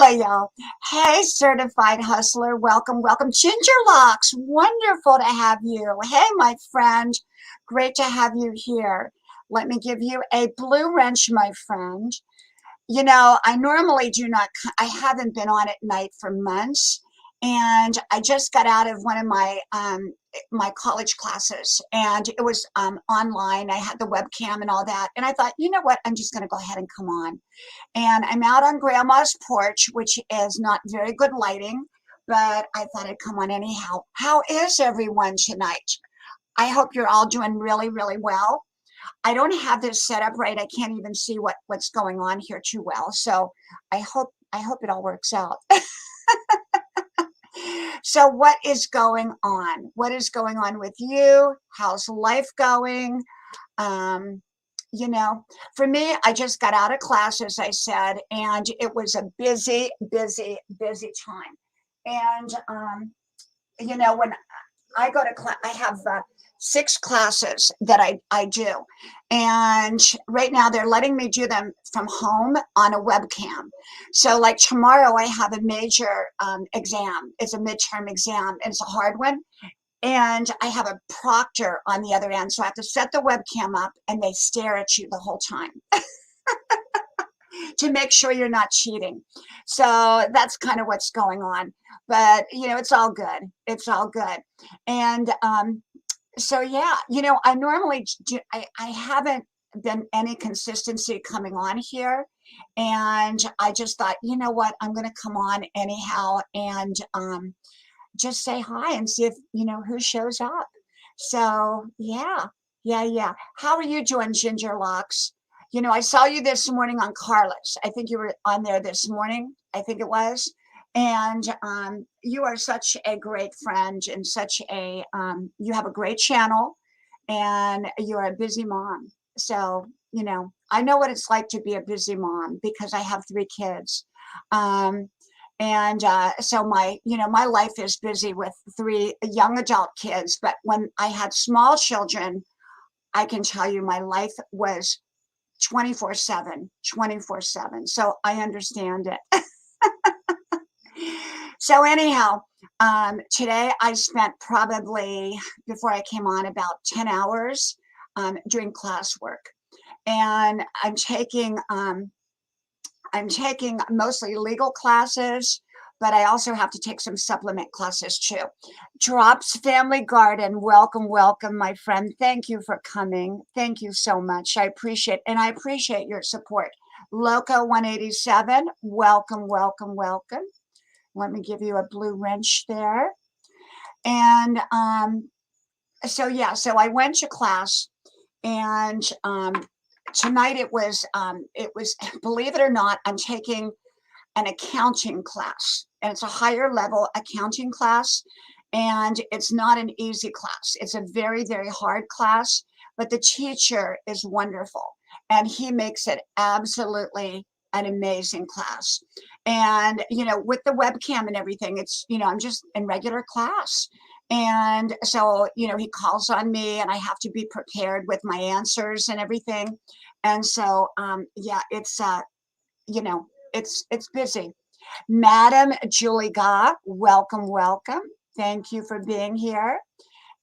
Hello, y'all. Hey, certified hustler. Welcome, welcome. Ginger Locks, wonderful to have you. Hey, my friend. Great to have you here. Let me give you a blue wrench, my friend. I normally do not, I haven't been on at night for months. And I just got out of one of my college classes, and it was online. I had the webcam and all that. And I thought, you know what? I'm just going to go ahead and come on. And I'm out on grandma's porch, which is not very good lighting, but I thought I'd come on anyhow. How is everyone tonight? I hope you're all doing really, really well. I don't have this set up right. I can't even see what's going on here too well. So I hope it all works out. So what is going on? What is going on with you? How's life going? Um, you know, for me, I just got out of class, as I said, and it was a busy, busy, busy time. And, when I go to class, I have six classes that I do. And right now they're letting me do them from home on a webcam. So like tomorrow I have a major exam. It's a midterm exam. And it's a hard one, and I have a proctor on the other end. So I have to set the webcam up and they stare at you the whole time to make sure you're not cheating. So that's kind of what's going on. But, it's all good. It's all good. And so, yeah, I normally do, I haven't been any consistency coming on here. And I just thought, you know what, I'm going to come on anyhow. And just say hi and see if who shows up. So yeah. How are you doing, Ginger Locks? I saw you this morning on Carlos. I think you were on there this morning. I think it was. And you are such a great friend, and such a you have a great channel, and you're a busy mom. So I know what it's like to be a busy mom because I have three kids. Um, and so my life is busy with three young adult kids. But when I had small children, I can tell you my life was 24/7, 24/7. So I understand it. So anyhow, today I spent probably, before I came on, about 10 hours doing classwork. And I'm taking mostly legal classes, but I also have to take some supplement classes too. Drops Family Garden, welcome, welcome, my friend. Thank you for coming. Thank you so much. I appreciate your support. Loco 187, welcome, welcome, welcome. Let me give you a blue wrench there. And so I went to class, and tonight it was believe it or not, I'm taking an accounting class, and it's a higher level accounting class, and it's not an easy class. It's a very, very hard class, but the teacher is wonderful, and he makes it absolutely an amazing class. And with the webcam and everything, it's I'm just in regular class. And so he calls on me, and I have to be prepared with my answers and everything. And so yeah, you know, it's busy. Madam Julie Ga, welcome, welcome. Thank you for being here.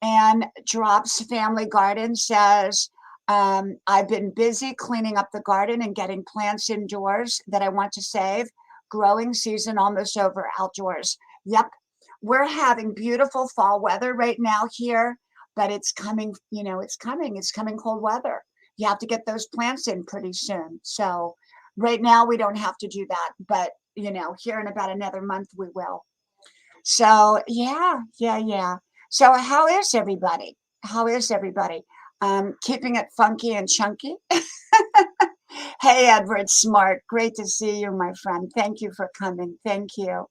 And Drops Family Garden says, I've been busy cleaning up the garden and getting plants indoors that I want to save. Growing season almost over outdoors. Yep, we're having beautiful fall weather right now here, but it's coming, it's coming cold weather. You have to get those plants in pretty soon. So right now we don't have to do that, but here in about another month we will. So yeah. So how is everybody? How is everybody? Keeping it funky and chunky? Hey, Edward Smart, great to see you, my friend. Thank you for coming. Thank you.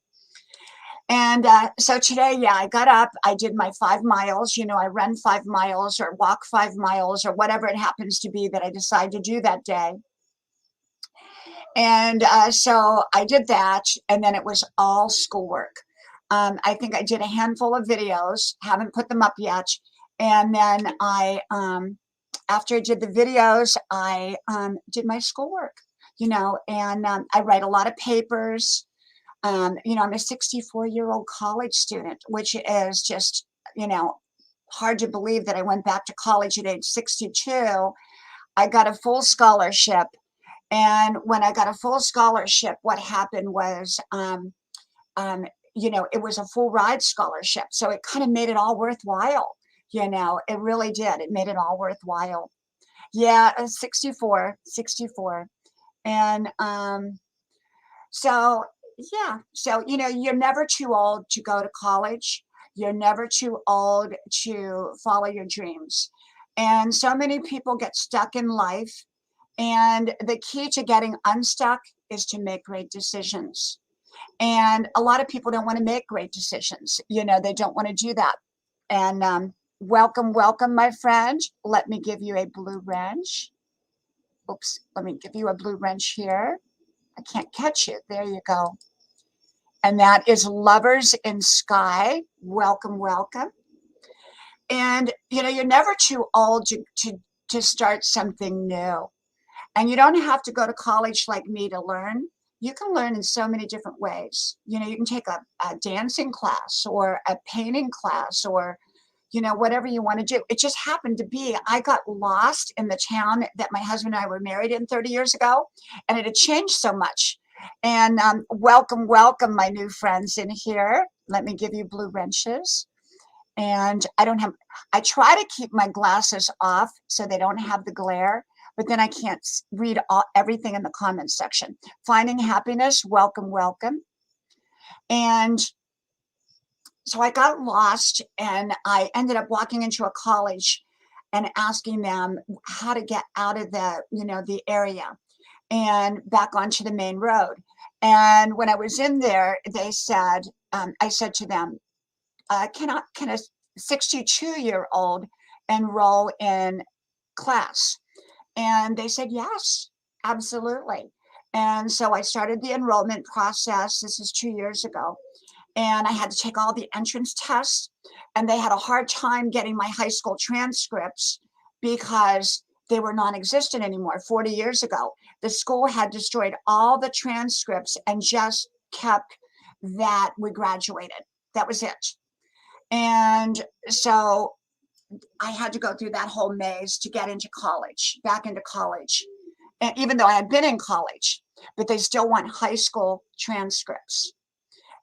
And so today, yeah, I got up, I did my 5 miles. I run 5 miles or walk 5 miles or whatever it happens to be that I decide to do that day. And so I did that, and then it was all schoolwork. I think I did a handful of videos, haven't put them up yet. And then after I did the videos, I did my schoolwork, and I write a lot of papers. I'm a 64-year-old college student, which is just, you know, hard to believe that I went back to college at age 62. I got a full scholarship. And when I got a full scholarship, what happened was, um, it was a full ride scholarship. So it kind of made it all worthwhile. It really did. It made it all worthwhile. Yeah, 64, 64. And so, yeah. So, you're never too old to go to college. You're never too old to follow your dreams. And so many people get stuck in life. And the key to getting unstuck is to make great decisions. And a lot of people don't want to make great decisions. They don't want to do that. And welcome, welcome, my friend. Let me give you a blue wrench. Oops, let me give you a blue wrench here. I can't catch it. There you go. And that is Lovers in Sky. Welcome, welcome. And, you're never too old to start something new. And you don't have to go to college like me to learn. You can learn in so many different ways. You can take a dancing class or a painting class or, whatever you want to do. It just happened to be, I got lost in the town that my husband and I were married in 30 years ago, and it had changed so much. And welcome, welcome, my new friends in here. Let me give you blue wrenches. And I try to keep my glasses off so they don't have the glare, but then I can't read everything in the comments section. Finding happiness, welcome, welcome. And so I got lost, and I ended up walking into a college and asking them how to get out of the area and back onto the main road. And when I was in there, they said, I said to them, can a 62-year-old enroll in class? And they said, yes, absolutely. And so I started the enrollment process. This is 2 years ago. And I had to take all the entrance tests. And they had a hard time getting my high school transcripts because they were non-existent anymore. 40 years ago, the school had destroyed all the transcripts and just kept that we graduated. That was it. And so I had to go through that whole maze to get into college, back into college. And even though I had been in college, but they still want high school transcripts.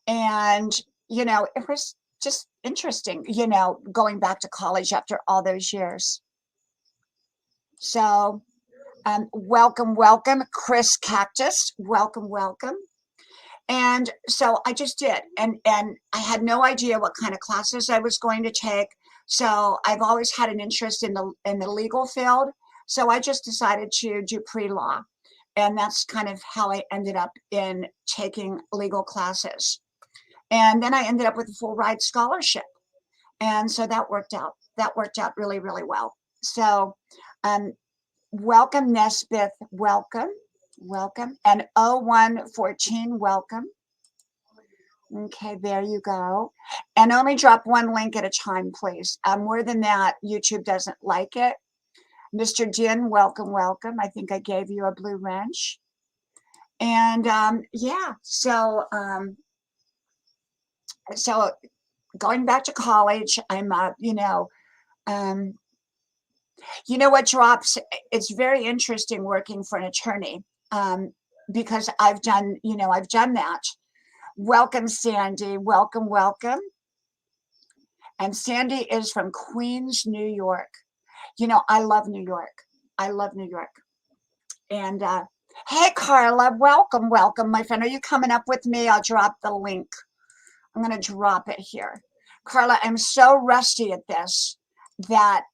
And, it was just interesting, going back to college after all those years. So, welcome, welcome, Chris Cactus. Welcome, welcome. And so I just did, and I had no idea what kind of classes I was going to take. So I've always had an interest in the legal field. So I just decided to do pre-law, and that's kind of how I ended up in taking legal classes. And then I ended up with a full ride scholarship, and so that worked out. That worked out really, really well. So, welcome, Nesbeth. Welcome. Welcome. And 0114, welcome. Okay, there you go. And only drop one link at a time, please. More than that, YouTube doesn't like it. Mr. Din, welcome, welcome. I think I gave you a blue wrench. And yeah, so going back to college, I'm what drops, it's very interesting working for an attorney, because I've done that. Welcome, Sandy. Welcome, welcome. And Sandy is from Queens, New York. I love New York. I love New York. And hey, Carla, welcome, welcome, my friend. Are you coming up with me? I'll drop the link. I'm going to drop it here. Carla, I'm so rusty at this that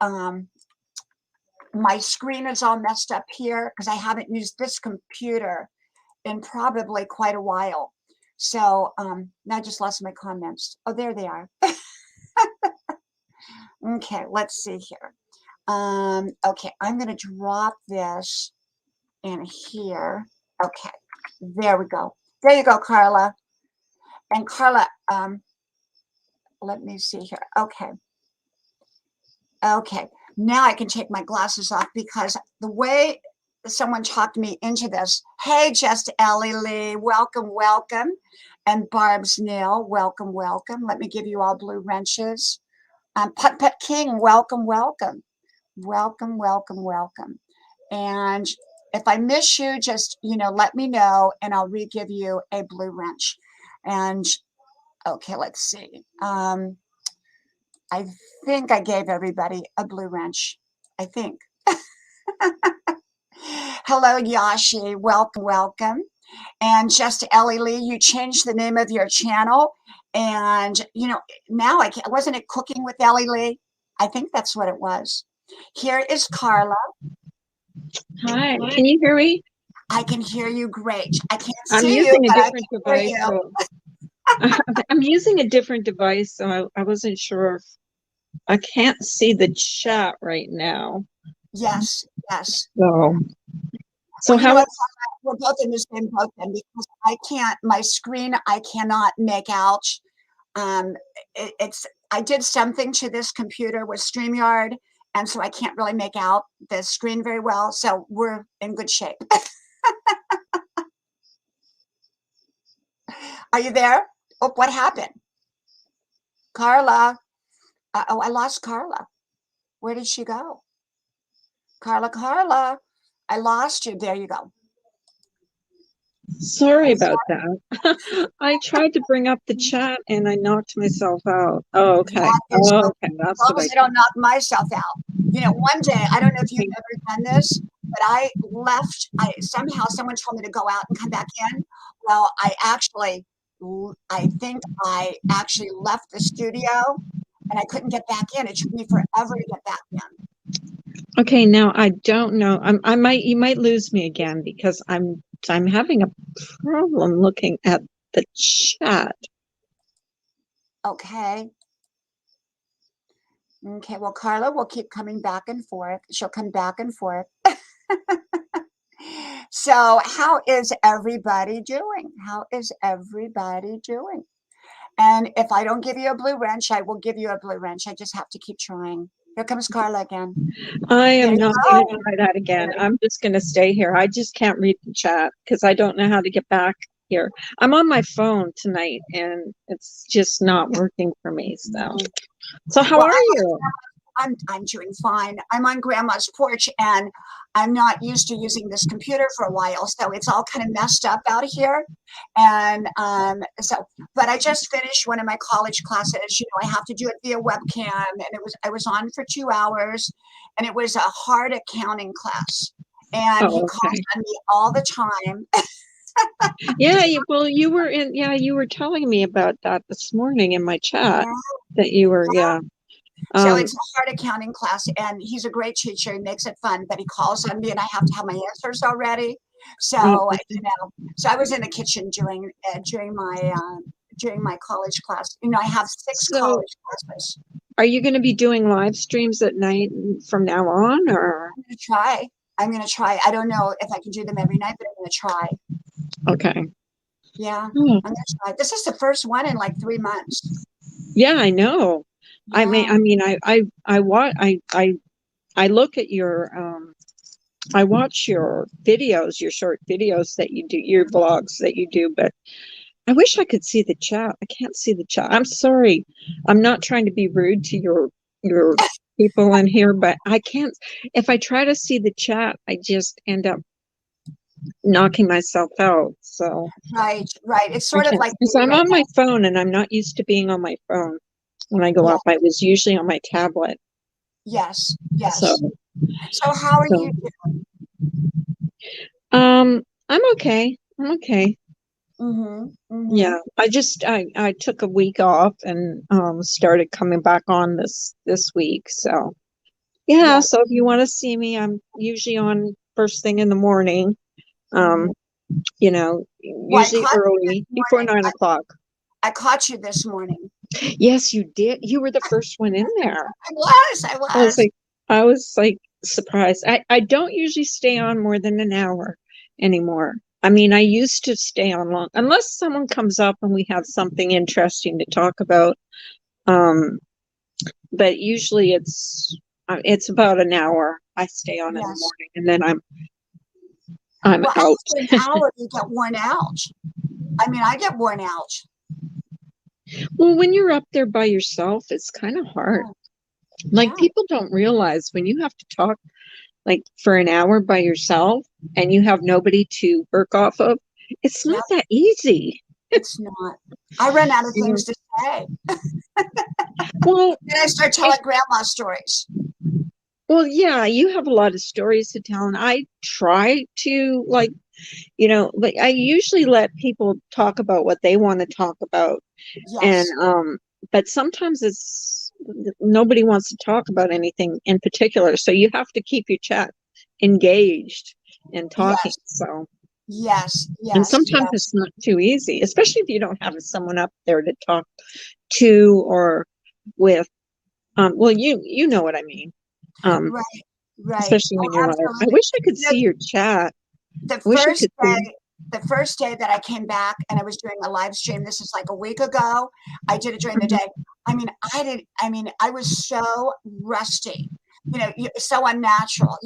my screen is all messed up here because I haven't used this computer in probably quite a while. So now I just lost my comments. Oh, there they are. Okay, let's see here. Okay, I'm going to drop this in here. Okay, there we go. There you go, Carla. And Carla, let me see here. Okay. Okay, now I can take my glasses off because the way someone talked me into this. Hey, Just Ellie Lee, welcome, welcome. And Barb's Nail, welcome, welcome. Let me give you all blue wrenches. Putt Putt King, welcome, welcome. Welcome, welcome, welcome. And if I miss you, just, let me know and I'll re-give you a blue wrench. And okay, let's see. I think I gave everybody a blue wrench. I think. Hello, Yashi. Welcome, welcome. And just Ellie Lee, you changed the name of your channel. And, now wasn't it Cooking with Ellie Lee? I think that's what it was. Here is Carla. Hi, can you hear me? I can hear you great. I can't I'm see using you, a but different device. So I'm using a different device, so I wasn't sure if I can't see the chat right now. Yes, yes. So how is we're both in the same boat then, because my screen, I cannot make out. I did something to this computer with StreamYard, and so I can't really make out the screen very well. So we're in good shape. Are you there? Oh, what happened? Carla. Oh, I lost Carla. Where did she go? Carla, I lost you. There you go. Sorry about that. I tried to bring up the chat and I knocked myself out. Oh, okay. That's what I don't knock myself out. One day, I don't know if you've ever done this, but I left. Somehow someone told me to go out and come back in. Well, I think I actually left the studio and I couldn't get back in. It took me forever to get back in. Okay, now I don't know. You might lose me again because I'm having a problem looking at the chat. Okay. Okay, well, Carla will keep coming back and forth. She'll come back and forth. So how is everybody doing? How is everybody doing? And if I don't give you a blue wrench, I will give you a blue wrench. I just have to keep trying. Here comes Carla again. I am not going to try that again. I'm just going to stay here. I just can't read the chat because I don't know how to get back here. I'm on my phone tonight and it's just not working for me. So how are you? I'm doing fine. I'm on Grandma's porch and I'm not used to using this computer for a while, so it's all kind of messed up out here. And but I just finished one of my college classes. I have to do it via webcam, and I was on for 2 hours, and it was a hard accounting class. And he calls on me all the time. Yeah, you were telling me about that this morning in my chat that you were, So it's a hard accounting class, and he's a great teacher. He makes it fun, but he calls on me, and I have to have my answers already. So so I was in the kitchen during my college class. I have 6 college classes. Are you going to be doing live streams at night from now on, or? I'm going to try. I don't know if I can do them every night, but I'm going to try. Okay. Yeah, I'm going to try. This is the first one in like 3 months. Yeah, I know. Yeah. I look at I watch your videos, your short videos that you do, your blogs that you do, but I wish I could see the chat. I can't see the chat. I'm sorry. I'm not trying to be rude to your people in here, but I can't. If I try to see the chat, I just end up knocking myself out. So right. It's sort of like I'm on my phone, and I'm not used to being on my phone when I go up. I was usually on my tablet. Yes. So how are you doing? I'm okay. Yeah, I took a week off and started coming back on this week. So yeah, so if you want to see me, I'm usually on first thing in the morning. Usually early before 9 o'clock. I caught you this morning. Yes, you did. You were the first one in there. I was like surprised. I don't usually stay on more than an hour anymore. I mean, I used to stay on long, unless someone comes up and we have something interesting to talk about. But usually it's about an hour. I stay on in the morning, and then I'm out. After an hour, you get worn out. I mean, I get worn out. Well, when you're up there by yourself, it's kind of hard. Like Yeah. people don't realize when you have to talk like for an hour by yourself and you have nobody to work off of, it's Yeah. not that easy. It's not. I run out of You know, things to say. well, Then I start telling grandma stories. well, yeah, you have a lot of stories to tell, and I try to like, but I usually let people talk about what they want to talk about, and Yes. but sometimes it's nobody wants to talk about anything in particular, so you have to keep your chat engaged and talking. Yes. So, Yes. and Yes. sometimes Yes. it's not too easy, especially if you don't have someone up there to talk to or with. Well, you know what I mean. Um, Right. Right. especially Oh, when you're live. I absolutely. wish I could You know, see your chat. the I wish I first could see. day, the first day that I came back and I was doing a live stream, this is like a week ago. I did it during the Mhm. day. I mean, I was so rusty, so unnatural,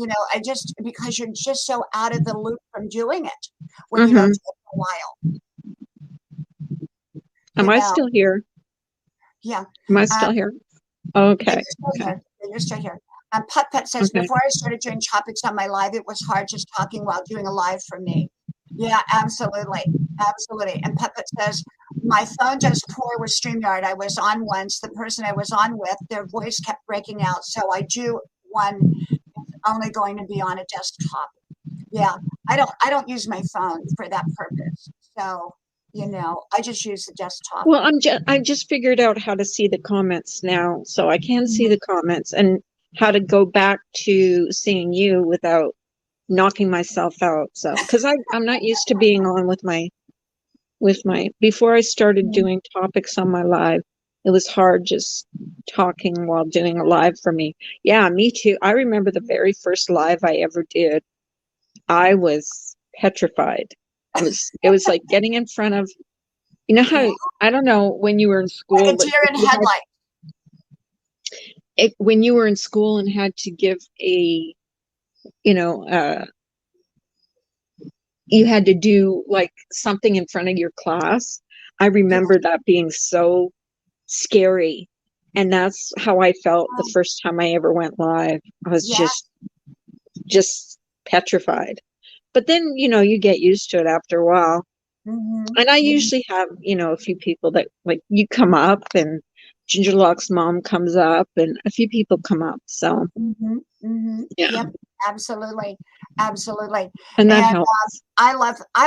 because you're just so out of the loop from doing it when you don't Mhm. do it for a while, Am you I know. still here? Yeah. Am I Um, still here? yeah, Okay. you're still Okay. here. Yeah, you're still here. Putt Putt says, Okay. before I started doing topics on my live, it was hard just talking while doing a live for me. Yeah, absolutely. Absolutely. And Putt Putt says, my phone does poor with StreamYard. I was on once. The person I was on with, their voice kept breaking out. So I do one only going to be on a desktop. Yeah. I don't use my phone for that purpose. So, I just use the desktop. Well, I just figured out how to see the comments now, so I can see the comments and how to go back to seeing you without knocking myself out. So, because I'm not used to being on with my before I started Mhm. doing topics on my live, it was hard just talking while doing a live for me. Yeah, me too. I remember the very first live I ever did. I was petrified. It was like getting in front of, Yeah. how, I don't know when you were in Like school, a but deer in headlights. when you were in school and had to give you know, you had to do like something in front of your class. I Yeah. remember that being so scary. And that's how I felt the first time I ever went live. I was Yeah. just petrified. But then, you get used to it after a while. Mhm, And I mhm, usually have, a few people that like you come up and Ginger Lock's mom comes up and a few people come up. So mhm, mhm. yeah, Yep, absolutely, absolutely. and that And helps. I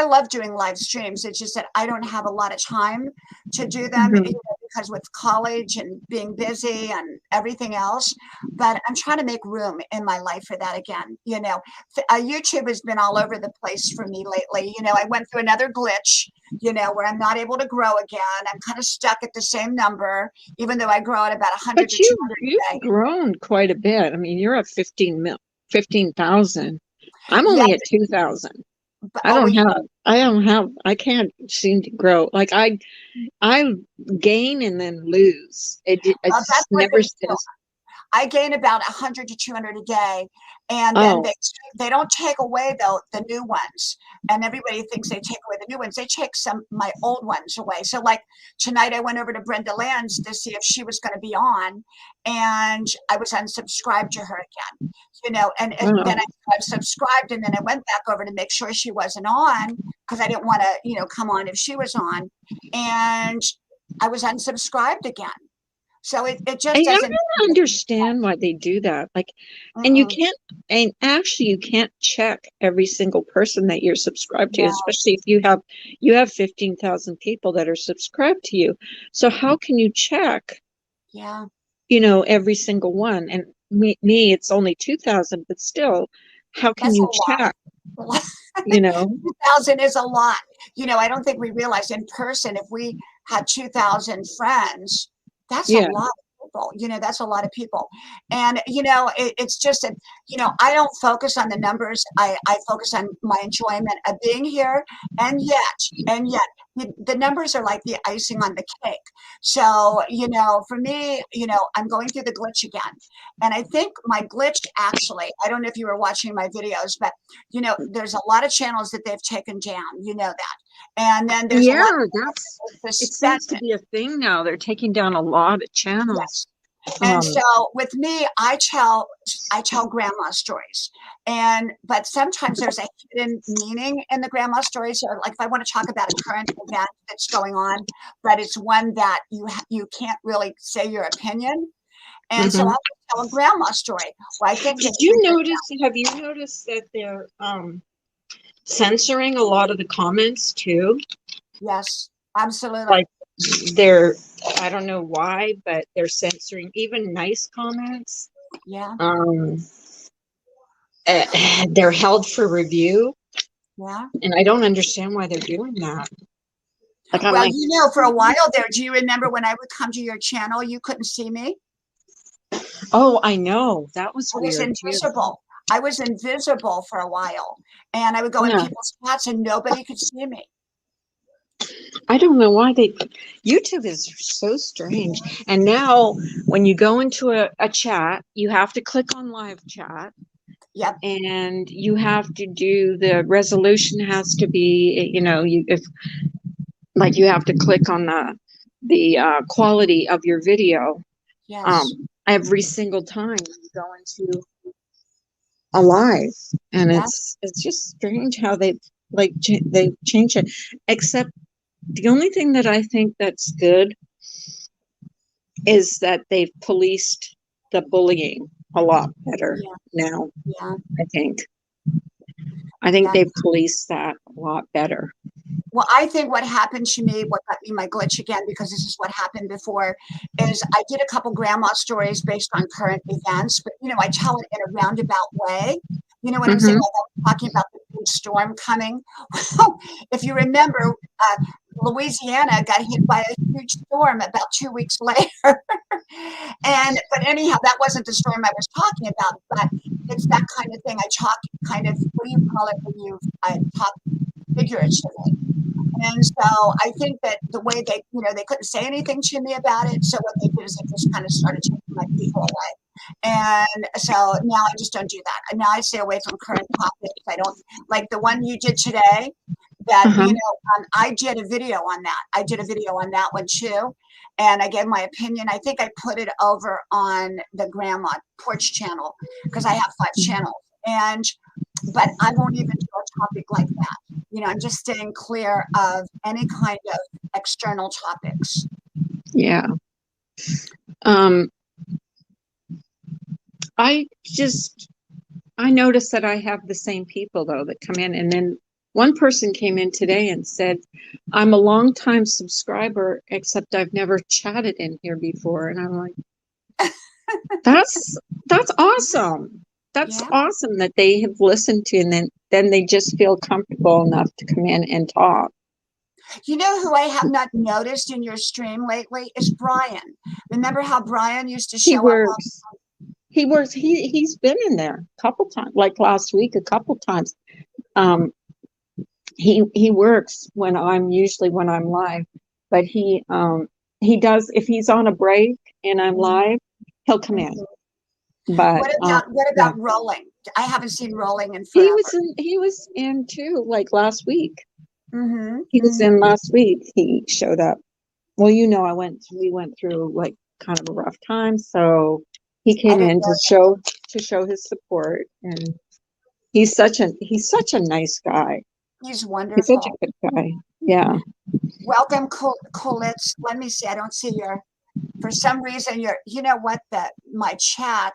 love doing live streams. It's just that I don't have a lot of time to do them, Hmm. because with college and being busy and everything else. But I'm trying to make room in my life for that again. YouTube has been all over the place for me lately. I went through another glitch, where I'm not able to grow again. I'm kind of stuck at the same number, even though I grow at about 100 But to you 200 you've a day. grown quite a bit. I mean, you're at 15,000. I'm Yeah, only at 2,000. but I don't have, I can't seem to grow. Like I gain and then lose. It that's just what never they do. stays. I gain about 100 to 200 a day, and then Oh, they don't take away though the new ones. And everybody thinks they take away the new ones. They take some my old ones away. So like tonight, I went over to Brenda Land's to see if she was going to be on, and I was unsubscribed to her again. Then wow. I subscribed, and then I went back over to make sure she wasn't on because I didn't want to come on if she was on, and I was unsubscribed again. So it I just doesn't. don't understand why they do that. Like, and you Mm-mm. can't, and actually you can't check every single person that you're subscribed to, No, especially if you have 15,000 people that are subscribed to you. So how can you check, yeah, every single one? And me, it's only 2,000, but still, how can that's you a check, lot. you know? 2,000 is a lot. I don't think we realize in person if we had 2,000 friends, that's a Yeah. lot of people. That's a lot of people. And it's just that I don't focus on the numbers. I focus on my enjoyment of being here. And yet, the numbers are like the icing on the cake. So, for me, I'm going through the glitch again. And I think my glitch actually, I don't know if you were watching my videos, but, there's a lot of channels that they've taken down. You know that. And then there's a Yeah, lot that's, of it seems to suspended. be a thing now. They're taking down a lot of channels. Yes. And Um, so with me, I tell grandma stories. But sometimes there's a hidden meaning in the grandma stories. Or like if I want to talk about a current event that's going on, but it's one that you can't really say your opinion. And so mhm. I'll tell a grandma story. Well, I think Did they you figured, notice, have you noticed that they're censoring a lot of the comments too? yes, absolutely. Like they're, I don't know why, but they're censoring even nice comments. Yeah, Um, they're held for review, yeah. and I don't understand why they're doing that. Like I'm Well, like, for a while there, do you remember when I would come to your channel, you couldn't see me? oh, I know that was I was weird too. invisible. I was invisible for a while, and I would go in Yeah, people's chats and nobody could see me. I don't know why they. YouTube is so strange. And now, when you go into a chat, you have to click on live chat, Yep. and you have to do the resolution has to be, you if like you have to click on the quality of your video Yes. every single time you go into a live, and Yeah. it's just strange how they they change it. Except the only thing that I think that's good is that they've policed the bullying a lot better Yeah. now. Yeah. I think I think Yeah. they've policed that a lot better. Well, I think what happened to me, what got me my glitch again, because this is what happened before, is I did a couple grandma stories based on current events, but I tell it in a roundabout way. You know what I'm saying? Hmm. Like I was talking about the big storm coming. Well, if you remember, Louisiana got hit by a huge storm about 2 weeks later. But anyhow, that wasn't the storm I was talking about, but it's that kind of thing. I talk kind of, what do you call it when you talk figuratively? And so I think that the way they couldn't say anything to me about it. So what they did is they just kind of started taking my people away. And so now I just don't do that. And now I stay away from current topics. I don't like the one you did today. That Uh-huh. I did a video on that. I did a video on that one too, and I gave my opinion. I think I put it over on the Grandma Porch channel because I have 5 channels, and but I won't even do a topic like that. I'm just staying clear of any kind of external topics. Yeah. Um, I just I noticed that I have the same people though that come in, and then one person came in today and said, "I'm a long-time subscriber, except I've never chatted in here before." And I'm like, "That's that's awesome. That's Yeah. awesome that they have listened to, and then they just feel comfortable enough to come in and talk." You know who I have not noticed in your stream lately is Brian. Remember how Brian used to He show up? works. He works. He's been in there a couple times, like last week, a couple times. Um, he works when I'm live, but he does if he's on a break and I'm live, he'll come in. But What yeah, about Rolling? I haven't seen Rolling in forever. he was in too, like last week. Mm-hmm. He was Mm-hmm. in last week. He showed up. Well, we went through like kind of a rough time, so he I came didn't in know. to show his support, and he's such a nice guy. He's He's such wonderful. a good guy. Yeah. Welcome, Colitz. Let me see. I don't see your. For some reason, your. You know what? My chat.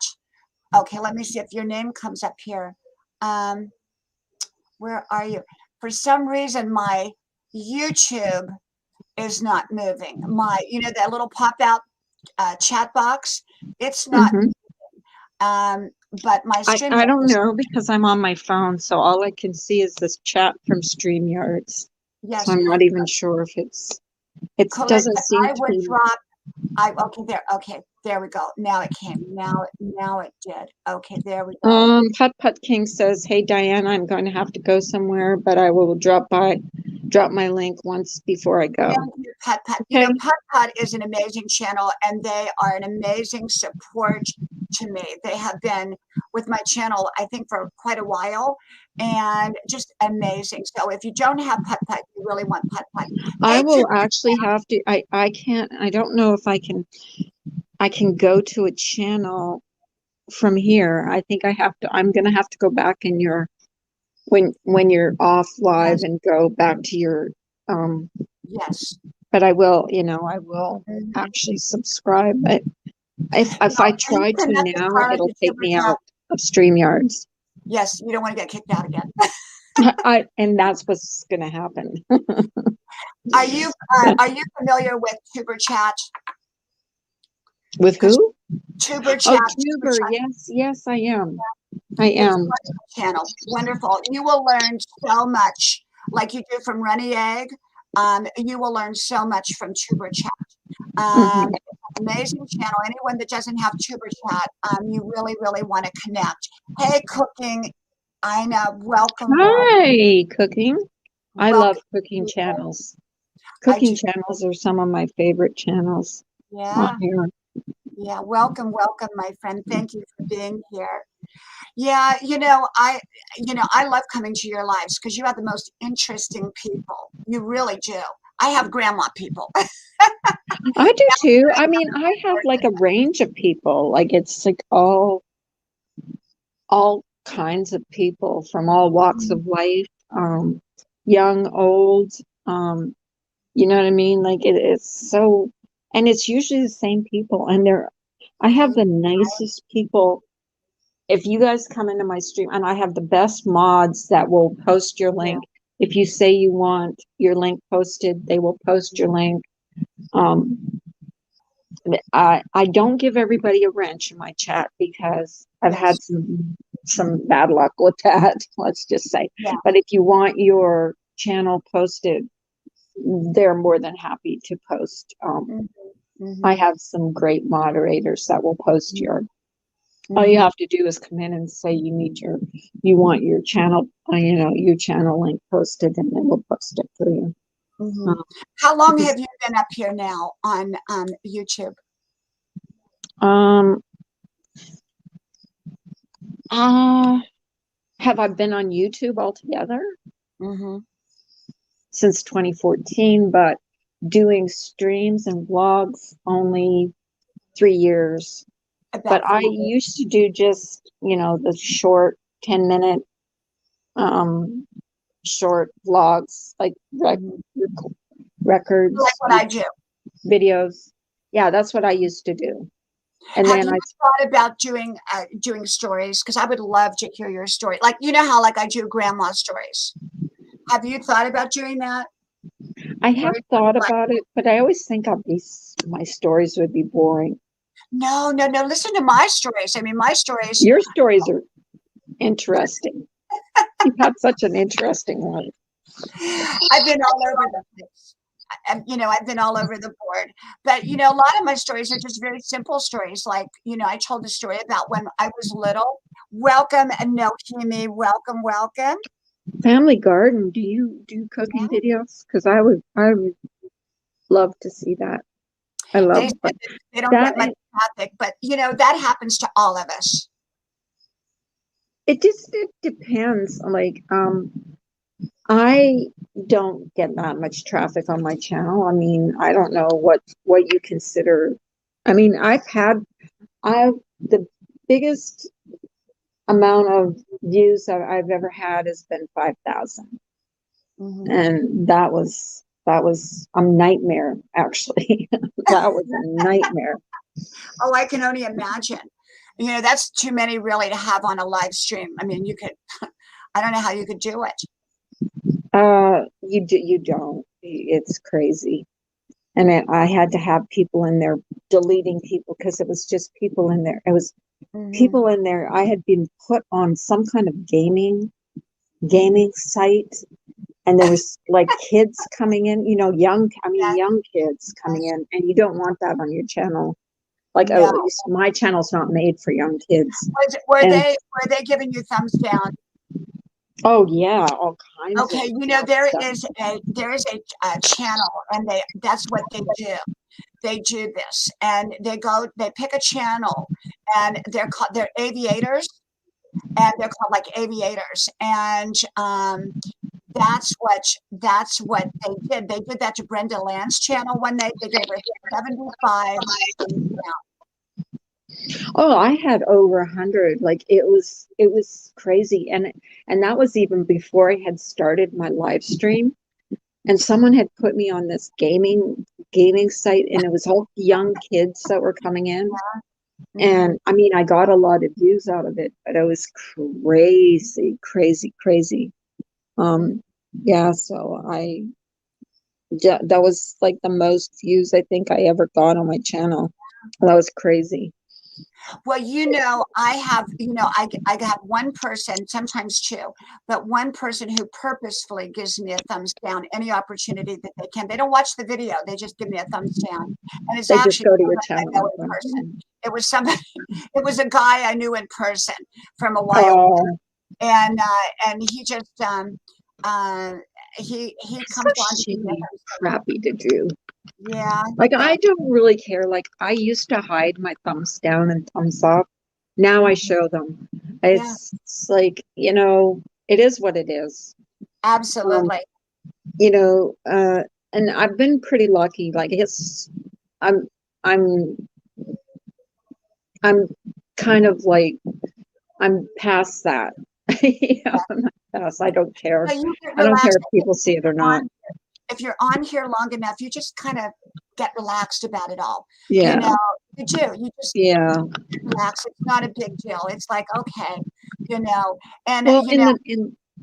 Okay, let me see if your name comes up here. Um, where are you? For some reason, my YouTube is not moving. That little pop out chat box. It's not. Hmm. But my stream I deck don't is. know because I'm on my phone, so all I can see is this chat from StreamYards. So Yes, I'm not even sure if it Colette. doesn't seem I to would be. drop. Okay there. Okay, There we go. Now it came. Now it did. Okay, there we go. Putt Putt King says, "Hey Diane, I'm going to have to go somewhere, but I will drop my link once before I go." Thank you, Putt Putt. You Okay. know, Putt Putt is an amazing channel, and they are an amazing support to me. They have been with my channel, I think, for quite a while, and just amazing. So if you don't have Putt Putt, you really want Putt Putt. I Hey, will actually have to, I can't, I don't know if I can go to a channel from here. I think I'm gonna have to go back in your, when you're off live yes, and go back to your, um, yes. but I will, I will Mhm. actually subscribe. But if Now, I are you try to connected, now, Carla, it'll to take Super me Chat? out of StreamYards. Yes, you don't want to get kicked out again. And that's what's gonna happen. Are you familiar with Tuber Chat? With Because who? Tuber Oh, Chat, Tuber Tuber. Chat, Yes, yes, I am. I it's a am. wonderful channel. Wonderful. You will learn so much, like you do from Runny Egg. You will learn so much from Tuber Chat. Mhm. It's an amazing channel. Anyone that doesn't have Tuber Chat, you really, really want to connect. Hey, Cooking, Ina, welcome, Hi, cooking. I love welcome. cooking channels. I Cooking do. channels are some of my favorite channels on Yeah, here. yeah. Welcome, welcome, my friend. Thank you for being here. Yeah, I love coming to your lives because you have the most interesting people. You really do. I have grandma people. I do too. I mean, I have like a range of people. Like it's like all kinds of people from all walks of life, um, young, old, um, you know what I mean? Like it's so, and it's usually the same people. And I have Right, the nicest people. If you guys come into my stream, and I have the best mods that will post your yeah. link. If you say you want your link posted, they will post your link. Um, I don't give everybody a wrench in my chat because I've Yes. had some bad luck with that, let's just say. Yeah. But if you want your channel posted, they're more than happy to post. Hmm. I Hmm. have some great moderators that will post your. All you Hmm. have to do is come in and say you want your channel, your channel link posted, and then we'll post it for you. Hmm. How long Because have you been up here now on YouTube? um uh have I been on YouTube altogether Hmm. since 2014, but doing streams and vlogs only 3 years. But About I 3 years. used to do just, the short 10-minute um short vlogs, like Hmm. Like records, what I do. videos. Yeah, that's what I used to do. And Have then you I, thought about doing stories? Because I would love to hear your story. Like how like I do grandma stories. Have you thought about doing that? I Or have thought about it, but I always think my stories would be boring. no, no, no. Listen to my stories. I mean, my stories. Your stories are interesting. You've had such an interesting one. I've been all over the place. I've been all over the board. But a lot of my stories are just very simple stories. Like, I told a story about when I was little. Welcome, Nohimi. Welcome, welcome. Family Garden, do you do cooking Yeah. videos? Because I would love to see that. I They love said that they don't that. get much traffic, but that happens to all of us. It depends. Like, I don't get that much traffic on my channel. I mean, I don't know what you consider. I mean, I've the biggest amount of views that I've ever had has been 5,000, Hmm. and that was a nightmare. Actually, that was a nightmare. Oh, I can only imagine. That's too many really to have on a live stream. I mean, you could, I don't know how you could do it. You don't. It's crazy. And I had to have people in there deleting people because it was just people in there. It was Hmm. people in there. I had been put on some kind of gaming site, and there was like kids coming in, young, I mean, Yes, young kids coming yes. in, and you don't want that on your channel. Like, No. at least my channel's not made for young kids. Were And they giving you thumbs down? oh yeah, all kinds of Okay, you know, there stuff. is a channel, and that's what they do. They do this, and they pick a channel, and they're aviators, and they're called like aviators, and that's what they did. They did that to Brenda Land's channel one night. They gave her 75 thumbs down. Oh, I had over 100. Like it was crazy, and that was even before I had started my live stream. And someone had put me on this gaming site, and it was all young kids that were coming in. And I mean, I got a lot of views out of it, but it was crazy, crazy, crazy. Yeah, so that was like the most views I think I ever got on my channel. That was crazy. Well, you know, I have one person, sometimes two, but one person who purposefully gives me a thumbs down any opportunity that they can. They don't watch the video; they just give me a thumbs down, and it's They just actually go to your somebody I channel. know in person. It was somebody. It was a guy I knew in person from a while, Oh, and he just he it's comes so on to give me a shitty, thumbs down. crappy to do. Yeah, Like yeah. I don't really care. Like I used to hide my thumbs down and thumbs up. Now I show them. Yeah. It's like, it is what it is. Absolutely. You know, and I've been pretty lucky. Like I'm I'm I'm kind of like I'm past that. I'm not past. I don't care. But you get I don't care relaxed if people see it or not. if you're on here long enough, you just kind of get relaxed about it all. Yeah. You do. You just Yeah. relax. It's not a big deal. It's like, okay, and Well,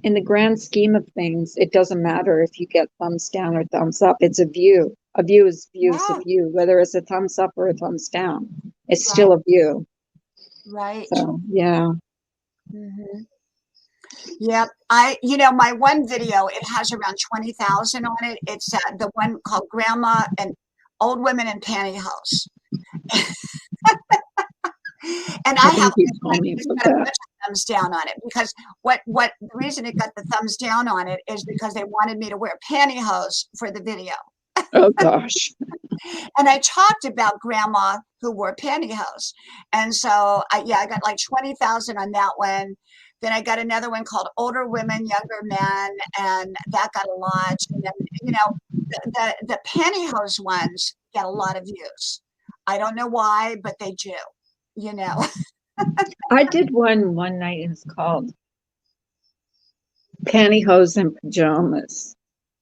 in the grand scheme of things, it doesn't matter if you get thumbs down or thumbs up. It's a view. A view is yeah, a view, whether it's a thumbs up or a thumbs down. It's right, still a view. right. So yeah. Mm-hmm. Yep. My one video, it has around 20,000 on it. It's the one called Grandma and Old Women in Pantyhose. And I I have think you told me it's about got a bunch that. of thumbs down on it because the reason it got the thumbs down on it is because they wanted me to wear pantyhose for the video. Oh gosh. And I talked about grandma who wore pantyhose. And so I got like 20,000 on that one. Then I got another one called Older Women, Younger Men, and that got a lot. And then, the pantyhose ones get a lot of views. I don't know why, but they do, you know. I did one night, and it's called Pantyhose and Pajamas.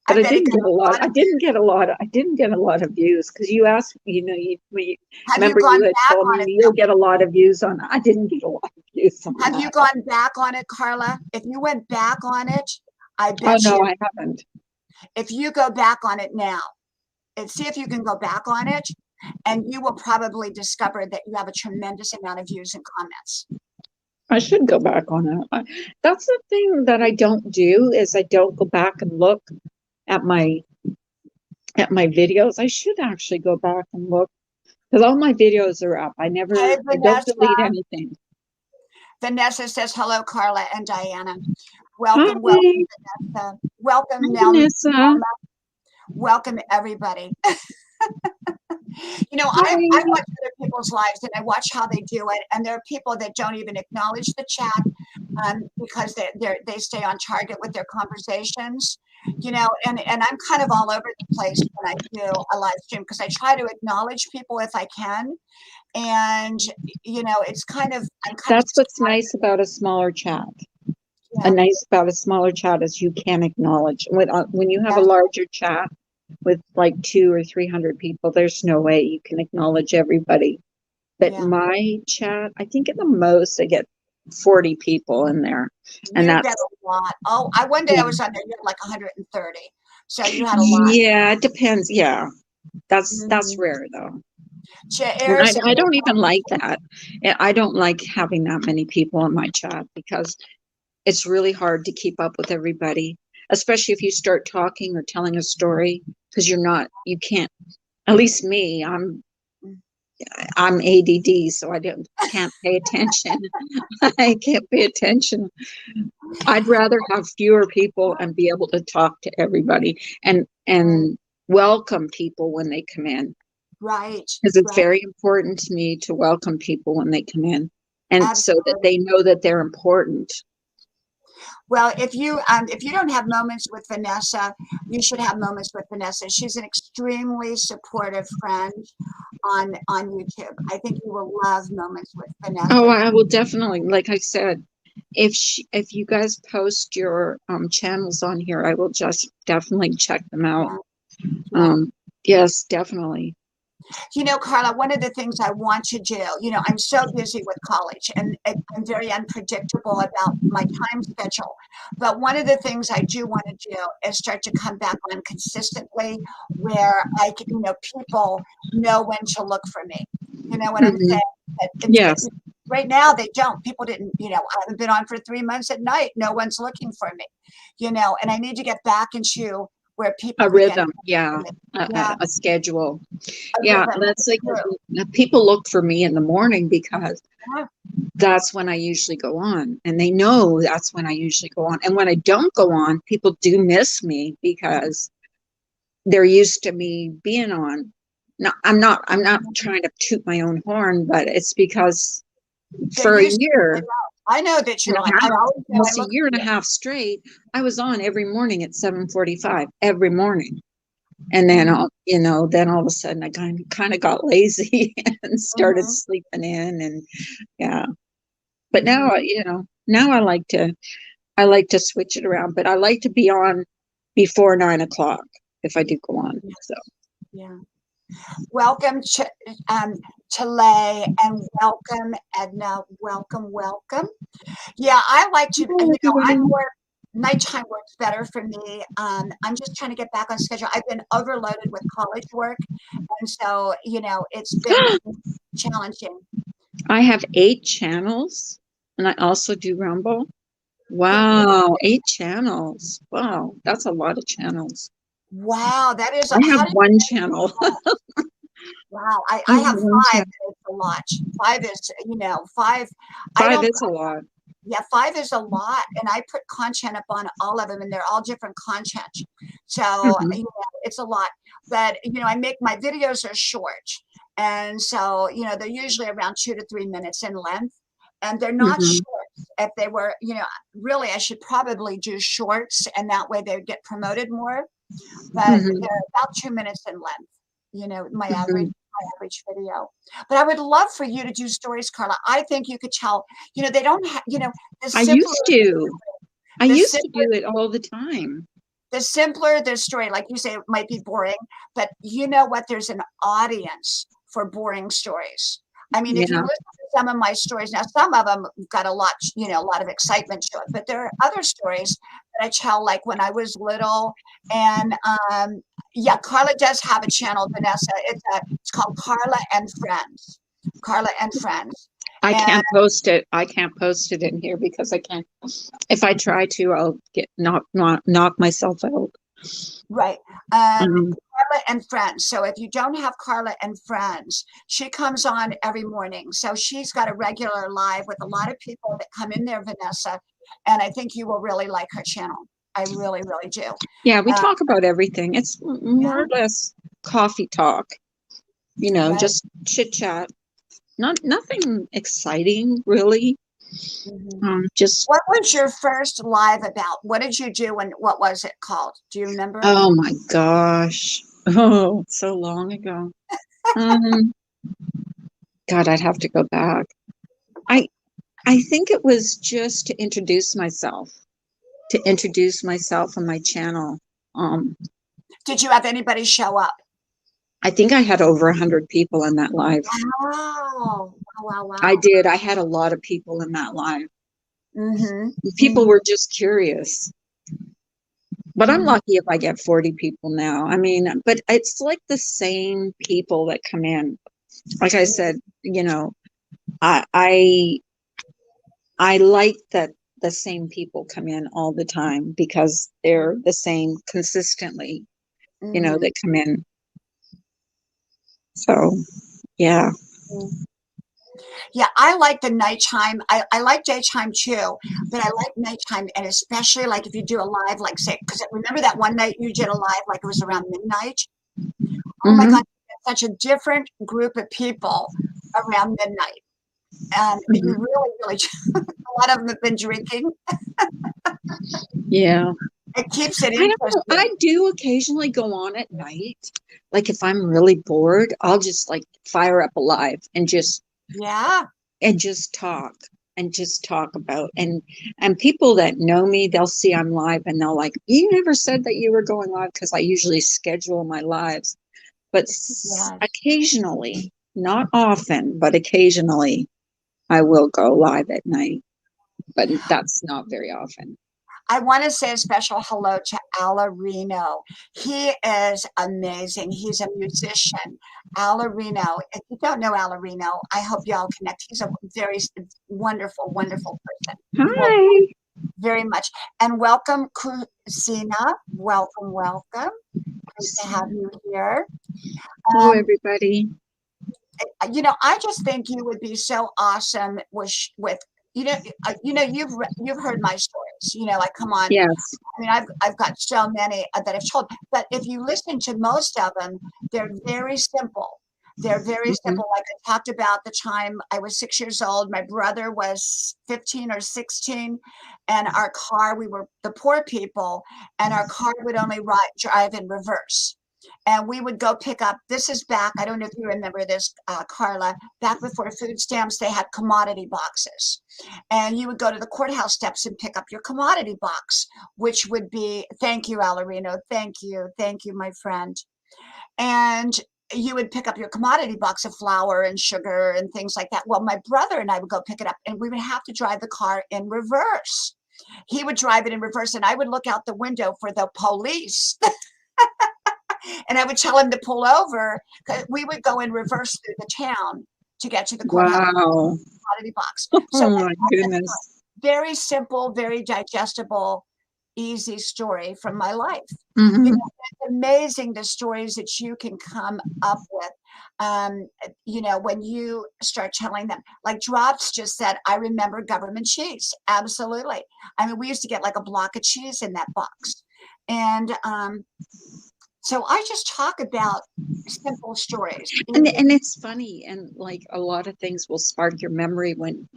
But I bet it got a lot of, I didn't get a lot. I didn't get a lot of views because you asked. have you Remember gone you had back told on me it? you'll get a lot of views on. I didn't get a lot of views on Have that. you gone back on it, Carla? If you went back on it, I Oh bet no, you, I haven't. if you go back on it now and see if you can go back on it, and you will probably discover that you have a tremendous amount of views and comments. I should go back on it. That's the thing that I don't do is I don't go back and look at my videos. I should actually go back and look because all my videos are up. Hey, I don't delete anything. Vanessa says hello, Carla and Diana. Hi, Welcome, Vanessa. Welcome, hi, Nelma. Vanessa. Welcome, everybody. I Hi. watch other people's lives and I watch how they do it. And there are people that don't even acknowledge the chat because they stay on target with their conversations. And I'm kind of all over the place when I do a live stream because I try to acknowledge people if I can. And it's kind of That's what's nice about a smaller chat. yeah. Nice about a smaller chat is you can acknowledge when you have a larger chat with like 200 or 300 people. There's no way you can acknowledge everybody. But my chat, I think at the most I get 40 people in there, and You that's get a lot. Oh, one day I was on there, you had like 130. So you had a lot. Yeah, it depends. Yeah, that's rare though. I don't even like that. I don't like having that many people in my chat because it's really hard to keep up with everybody, especially if you start talking or telling a story because you can't, at least me, I'm ADD, so can't pay attention. I can't pay attention. I'd rather have fewer people and be able to talk to everybody and welcome people when they come in. Right. Because it's Right. very important to me to welcome people when they come in, and so that Absolutely. they know that they're important. Well, if you don't have moments with Vanessa, you should have moments with Vanessa. She's an extremely supportive friend on YouTube. I think you will love moments with Vanessa. Oh, I will definitely, like I said, if you guys post your channels on here, I will just definitely check them out. Yeah. Yes, definitely. You know, Carla, one of the things I want to do, you know, I'm so busy with college and I'm very unpredictable about my time schedule. But one of the things I do want to do is start to come back on consistently where I can, you know, people know when to look for me. You know what I'm Mhm. saying? Yes. Right now they don't. People didn't, you know, I haven't been on for 3 months at night. No one's looking for me, you know, and I need to get back into where people A begin. rhythm, yeah. Yeah, A schedule. a Yeah, rhythm. that's like True. people look for me in the morning because Yeah. that's when I usually go on, and they know that's when I usually go on. And when I don't go on, people do miss me because they're used to me being on. No, I'm not trying to toot my own horn, but it's because They're for a used to year I know that and you're on. a I half, always know I almost a look year for and a you. half straight, I was on every morning at 7:45 every morning. And then, you know, then all of a sudden I kind of got lazy and started Mhm, sleeping in, and yeah. But mhm. now, you know, now I like to switch it around, but I like to be on before 9 o'clock if I do go on. So Yeah. Welcome to Lay and welcome Edna. Welcome, welcome. Yeah, I like to, hi you know, everybody. I'm more nighttime works better for me. I'm just trying to get back on schedule. I've been overloaded with college work, and so you know it's been challenging. I have 8 channels, and I also do Rumble. Yeah. Wow, 8 channels. Wow, that's a lot of channels. Wow, that is I have how did one channel. wow, I I have have one 5, channel. and it's a lot. 5 is, you know, 5, I 5 don't is a lot. yeah, 5 is a lot, and I put content up on all of them, and they're all different content. So, Hmm. you know, it's a lot. But, you know, I make my videos are short, and so, you know, they're usually around 2 to 3 minutes in length, and they're not Hmm. shorts. If they were, you know, really, I should probably do shorts, and that way they would get promoted more, but Hmm. they're about 2 minutes in length, you know, Hmm. my average video. But I would love for you to do stories, Carla. I think you could tell, you know, they don't have, you know, the I simpler used to. I the used to simpler do it all the time. the simpler the story, like you say, it might be boring, but you know what? There's an audience for boring stories. I mean, if you Yeah. listen to some of my stories, now some of them got a lot, you know, a lot of excitement to it, but there are other stories that I tell, like when I was little, and yeah, Carla does have a channel, Vanessa. It's called Carla and Friends. Carla and Friends, I and can't post it. I can't post it in here because I can't. If I try to, I'll get knock myself out. right. Um, Carla and Friends. So if you don't have Carla and Friends, she comes on every morning. So she's got a regular live with a lot of people that come in there, Vanessa. And I think you will really like her channel. I really, really do. yeah, we Uh, talk about everything. It's more yeah, or less coffee talk, you know, right. just chit chat. Nothing exciting, really. Mhm. Just, What was your first live about? What did you do and what was it called? Do you remember? oh my gosh. Oh, so long ago. Um, God, I'd have to go back. I I think it was just to introduce myself on my channel. Um, Did you have anybody show up? I think I had over 100 people in that live. Wow. Wow, wow, I wow. did. I had a lot of people in that live. Mm-hmm. People Mm-hmm. were just curious. But I'm Mm-hmm. lucky if I get 40 people now. I mean, but it's like the same people that come in. Like I said, you know, I I, I like that the same people come in all the time because they're the same consistently, you know, Mm-hmm. that come in. So, yeah. Yeah, I like the nighttime. I like daytime too, but I like nighttime, and especially like if you do a live, like say, because remember that one night you did a live, like it was around midnight. Oh my Hmm. God, such a different group of people around midnight, and you Hmm. really, really, a lot of them have been drinking. Yeah. It keeps it I don't know. interesting. I do occasionally go on at night. Like if I'm really bored, I'll just like fire up a live Yeah, and just talk about and people that know me, they'll see I'm live and they'll like, you never said that you were going live because I usually schedule my lives. But yes. occasionally, not often, but occasionally I will go live at night. But that's not very often. I want to say a special hello to Ala Reno. He is amazing. He's a musician. Ala Reno. If you don't know Ala Reno, I hope y'all connect. He's a very wonderful, wonderful person. Well, Hi. very much. And welcome, Kusina. Welcome, welcome. Great to have you here. Hello, Um, everybody. I just think you would be so awesome with you've heard my stories. Like come on. Yes. I mean, I've got so many that I've told, but if you listen to most of them, they're very simple. They're very Mhm. simple. Like I talked about the time I was 6 years old, my brother was 15 or 16, and our car, we were the poor people, and our car would only drive in reverse. And we would go pick up, this is back, I don't know if you remember this, Carla, back before food stamps, they had commodity boxes. And you would go to the courthouse steps and pick up your commodity box, which would be, thank you, Alarino. Thank you, my friend. And you would pick up your commodity box of flour and sugar and things like that. Well, my brother and I would go pick it up, and we would have to drive the car in reverse. He would drive it in reverse, and I would look out the window for the police. And I would tell him to pull over. We would go in reverse through the town to get to the courthouse Wow. commodity box. So Oh my goodness. very simple, very digestible, easy story from my life. Hmm. It's amazing the stories that you can come up with. When you start telling them, like Drops just said, I remember government cheese. Absolutely. I mean, we used to get like a block of cheese in that box. And so I just talk about simple stories. And it's funny, and like a lot of things will spark your memory when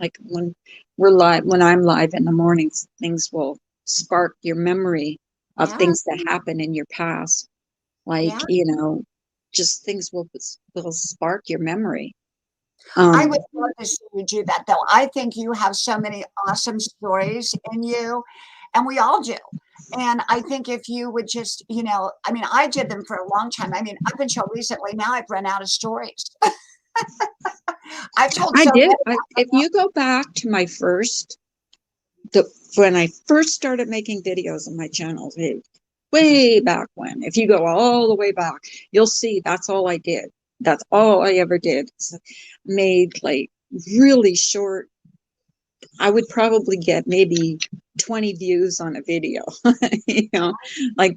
we're live, when I'm live in the mornings, things will spark your memory of Yeah, things that happen in your past. Like, yeah. just things will spark your memory. I would Um, love to see you do that, though. I think you have so many awesome stories in you, and we all do. And I think if you would just, I mean, I did them for a long time. I mean, up until recently, now I've run out of stories. I've told I so did. many. If you go back to the when I first started making videos on my channel, way back when, if you go all the way back, you'll see that's all I did. That's all I ever did. Made like really short. I would probably get maybe 20 views on a video, you know, like,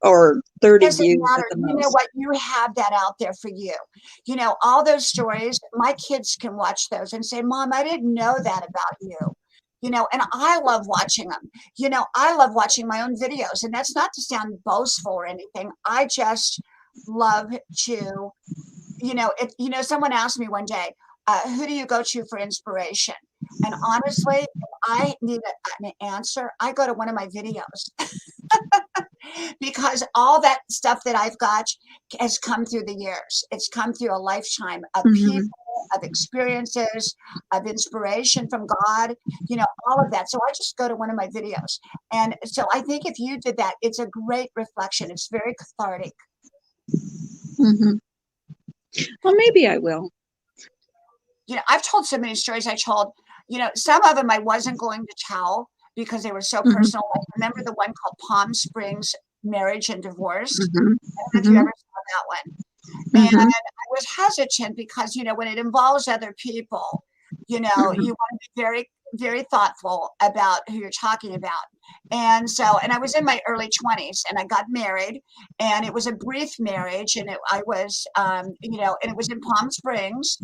or 30 Doesn't views at matter. the You know most. what? You have that out there for you. All those stories, my kids can watch those and say, Mom, I didn't know that about you. And I love watching them. I love watching my own videos. And that's not to sound boastful or anything. I just love to, someone asked me one day, who do you go to for inspiration? And honestly, if I need an answer, I go to one of my videos because all that stuff that I've got has come through the years. It's come through a lifetime of people, Mhm. of experiences, of inspiration from God, all of that. So I just go to one of my videos. And so I think if you did that, it's a great reflection. It's very cathartic. Mhm. Well, maybe I will. I've told so many stories. Some of them I wasn't going to tell because they were so Mhm. personal. Like, remember the one called Palm Springs Marriage and Divorce? Mhm. I don't know if you Mhm. ever saw that one. And Mhm. I was hesitant because, when it involves other people, you Mhm. want to be very, very thoughtful about who you're talking about. And I was in my early 20s and I got married, and it was a brief marriage, and I was, and it was in Palm Springs.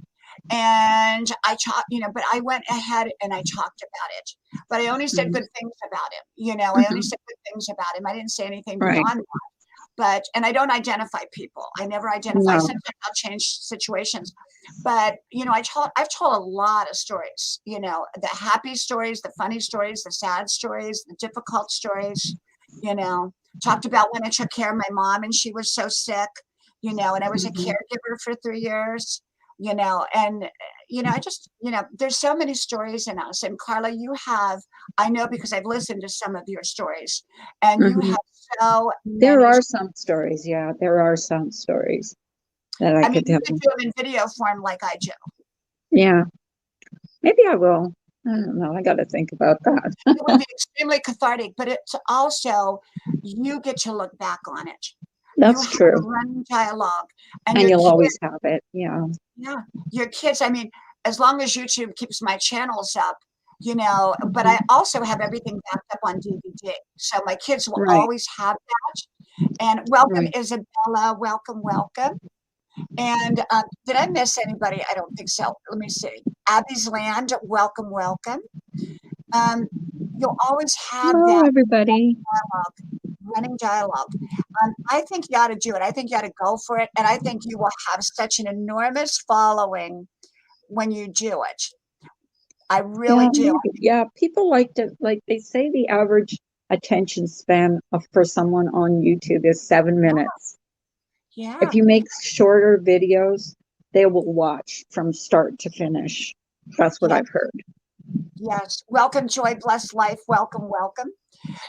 And I talked, but I went ahead and I talked about it, but I only said Mhm. good things about him. I only Mhm. said good things about him. I didn't say anything Right. beyond that. But, and I don't identify people. I never identify. No. Sometimes I'll change situations, but I've told a lot of stories, the happy stories, the funny stories, the sad stories, the difficult stories, you know, talked about when I took care of my mom and she was so sick, and I was a Mhm. caregiver for 3 years, and, I just, there's so many stories in us. And Carla, I know because I've listened to some of your stories, and you Mhm. have so There many. are some stories. Yeah, there are some stories that I I mean, could you tell. could do them in video form like I do. Yeah, maybe I will. I don't know. I got to think about that. It would be extremely cathartic, but it's also, you get to look back on it. You That's have true. a running dialogue, and And your you'll kids, always have it. Yeah. yeah, your kids, I mean, as long as YouTube keeps my channels up, but Mhm. I also have everything backed up on DVD. So my kids will Right. always have that. And welcome, Right. Isabella. Welcome, welcome. And did I miss anybody? I don't think so. Let me see. Abby's Land, welcome, welcome. Um, you'll always have Hello, that everybody. running dialogue. I think you ought to do it. I think you ought to go for it. And I think you will have such an enormous following when you do it. I Yeah, really do. maybe. Yeah, people like to, like they say the average attention span for someone on YouTube is 7 minutes. If Yeah. you make shorter videos, they will watch from start to finish. That's what Yeah. I've heard. Yes. Welcome, Joy, blessed life. Welcome, welcome.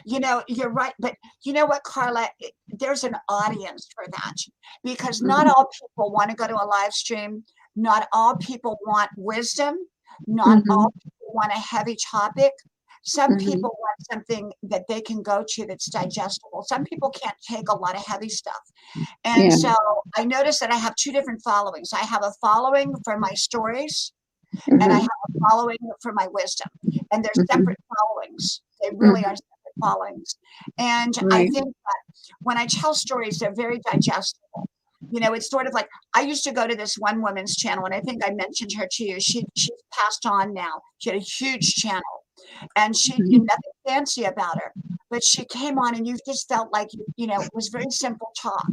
You're right. But you know what, Carla? There's an audience for that, because not Mhm. all people want to go to a live stream. Not all people want wisdom. Not Mhm. all people want a heavy topic. Some Mhm. people want something that they can go to that's digestible. Some people can't take a lot of heavy stuff. And Yeah. so I noticed that I have two different followings. I have a following for my stories, and I have Mhm. a following for my wisdom. And they're Mhm. separate followings. They really are Mhm. separate followings. And I Right. think that when I tell stories, they're very digestible. It's sort of like, I used to go to this one woman's channel, and I think I mentioned her to you. She's passed on now. She had a huge channel, and Mhm. nothing fancy about her, but she came on, and you just felt like, it was very simple talk.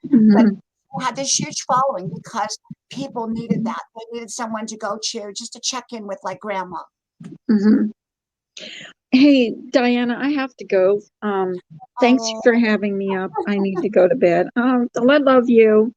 But Mhm. had this huge following because people needed that. They needed someone to go to just to check in with, like grandma. Mhm. Hey, Diana, I have to go. Thanks Oh, for having me up. I need to go to bed. I love you.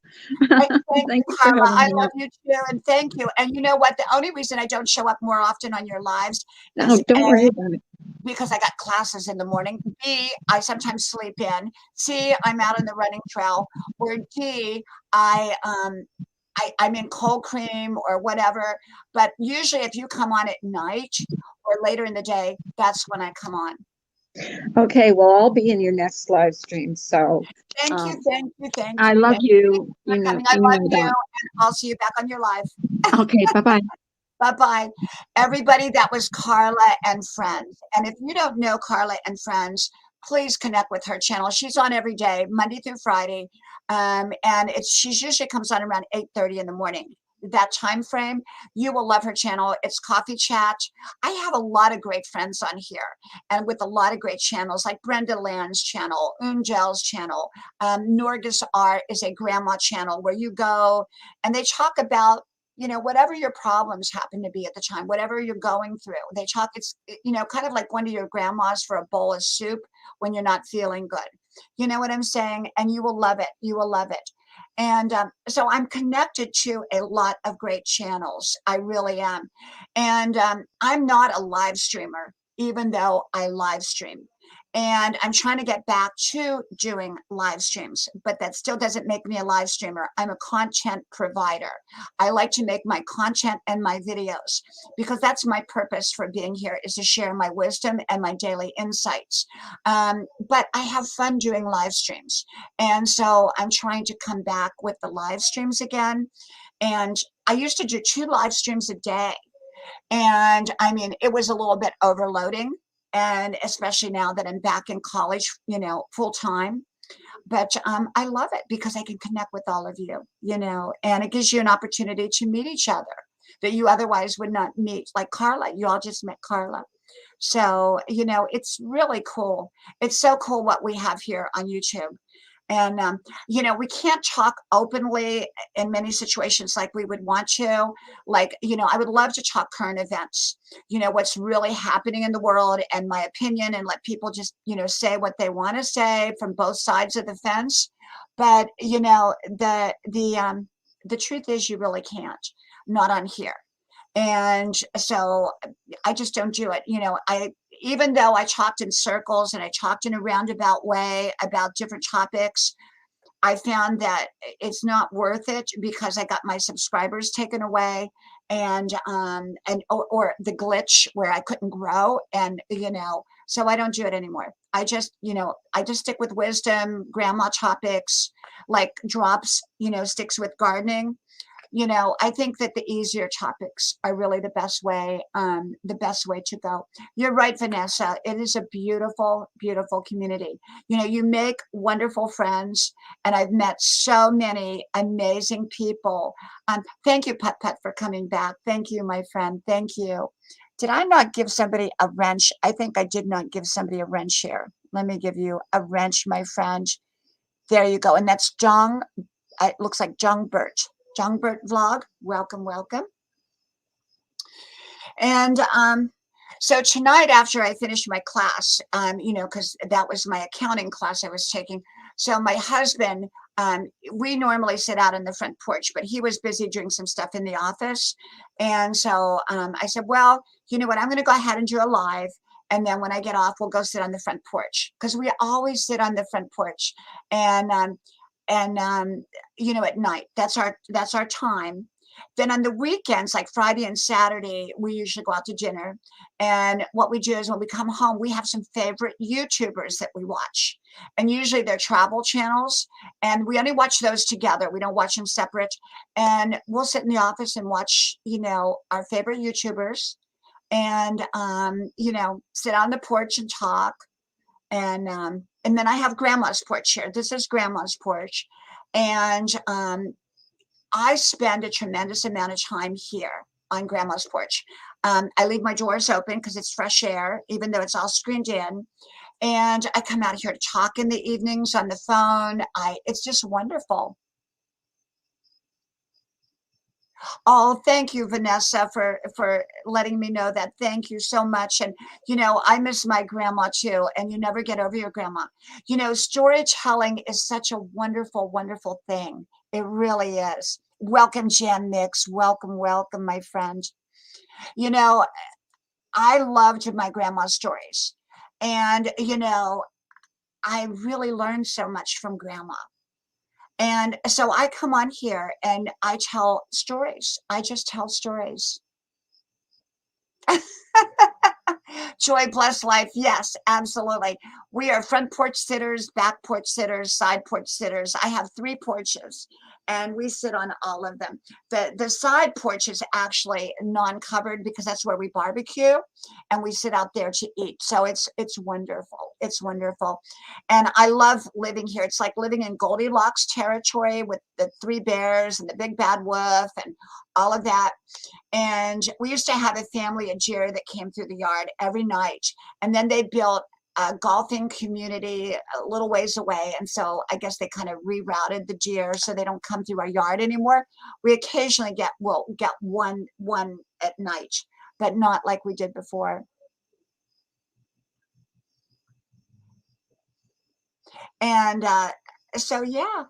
thank Thank you, you for Carla. having I me love up. you too, and thank you. And you know what? The only reason I don't show up more often on your lives No, is don't A, worry about it. because I got classes in the morning. B, I sometimes sleep in. C, I'm out on the running trail. Or D, I'm in cold cream or whatever. But usually, if you come on at night or later in the day, that's when I come on. Okay, well, I'll be in your next live stream. So, Thank you, um, thank you, thank I you, love thank you. you for coming. I You love know you, that. and I'll see you back on your live. Okay, bye-bye. Bye-bye. Everybody, that was Carla and Friends. And if you don't know Carla and Friends, please connect with her channel. She's on every day, Monday through Friday. And she usually comes on around 8:30 in the morning. That time frame, you will love her channel. It's Coffee Chat. I have a lot of great friends on here, and with a lot of great channels like Brenda Land's channel, Ungel's channel. Norgus Art is a grandma channel where you go and they talk about whatever your problems happen to be at the time, whatever you're going through. They talk, it's, kind of like going to your grandma's for a bowl of soup when you're not feeling good. You know what I'm saying? And you will love it. You will love it. And so I'm connected to a lot of great channels. I really am. And I'm not a live streamer, even though I live stream. And I'm trying to get back to doing live streams, but that still doesn't make me a live streamer. I'm a content provider. I like to make my content and my videos because that's my purpose for being here, is to share my wisdom and my daily insights. But I have fun doing live streams. And so I'm trying to come back with the live streams again. And I used to do 2 live streams a day. And I mean, it was a little bit overloading. And especially now that I'm back in college, full time. But I love it because I can connect with all of you, and it gives you an opportunity to meet each other. that you otherwise would not meet, like Carla. You all just met Carla. So, it's really cool. It's so cool what we have here on YouTube. And, we can't talk openly in many situations like we would want to. Like, I would love to talk current events, what's really happening in the world and my opinion, and let people just, say what they want to say from both sides of the fence. But, the truth is you really can't, not on here. And so I just don't do it. Even though I talked in circles and I talked in a roundabout way about different topics, I found that it's not worth it because I got my subscribers taken away, or the glitch where I couldn't grow, and so I don't do it anymore. I just stick with wisdom, grandma topics, like drops, sticks with gardening. I think that the easier topics are really the best way to go. You're right, Vanessa. It is a beautiful, beautiful community. You make wonderful friends, and I've met so many amazing people. Thank you, Pet Pet, for coming back. Thank you, my friend. Thank you. Did I not give somebody a wrench? I think I did not give somebody a wrench here. Let me give you a wrench, my friend. There you go. And that's Jung. It looks like Jung Burt. Jungbert vlog, welcome, welcome. And so tonight, after I finished my class, because that was my accounting class I was taking. So my husband, we normally sit out on the front porch, but he was busy doing some stuff in the office. And so I said, well, you know what, I'm going to go ahead and do a live. And then when I get off, we'll go sit on the front porch, because we always sit on the front porch. And at night, that's our time. Then on the weekends, like Friday and Saturday, we usually go out to dinner. And what we do is when we come home, we have some favorite YouTubers that we watch. And usually they're travel channels. And we only watch those together. We don't watch them separate. And we'll sit in the office and watch, our favorite YouTubers. And, sit on the porch and talk. And then I have grandma's porch here. This is grandma's porch. And I spend a tremendous amount of time here on grandma's porch. I leave my doors open because it's fresh air, even though it's all screened in. And I come out here to talk in the evenings on the phone. It's just wonderful. Oh, thank you, Vanessa, for letting me know that. Thank you so much. And, I miss my grandma too, and you never get over your grandma. Storytelling is such a wonderful, wonderful thing. It really is. Welcome, Jan Mix. Welcome, welcome, my friend. I loved my grandma's stories. And, I really learned so much from grandma. And so I come on here and I tell stories. I just tell stories. Joy, bless life. Yes, absolutely. We are front porch sitters, back porch sitters, side porch sitters. I have 3 porches and we sit on all of them. The side porch is actually non-covered because that's where we barbecue and we sit out there to eat. So it's wonderful. It's wonderful. And I love living here. It's like living in Goldilocks territory with the 3 bears and the big bad wolf and all of that. And we used to have a family of deer that came through the yard every night. And then they built a golfing community a little ways away. And so I guess they kind of rerouted the deer so they don't come through our yard anymore. We occasionally get one at night, but not like we did before. And so, yeah.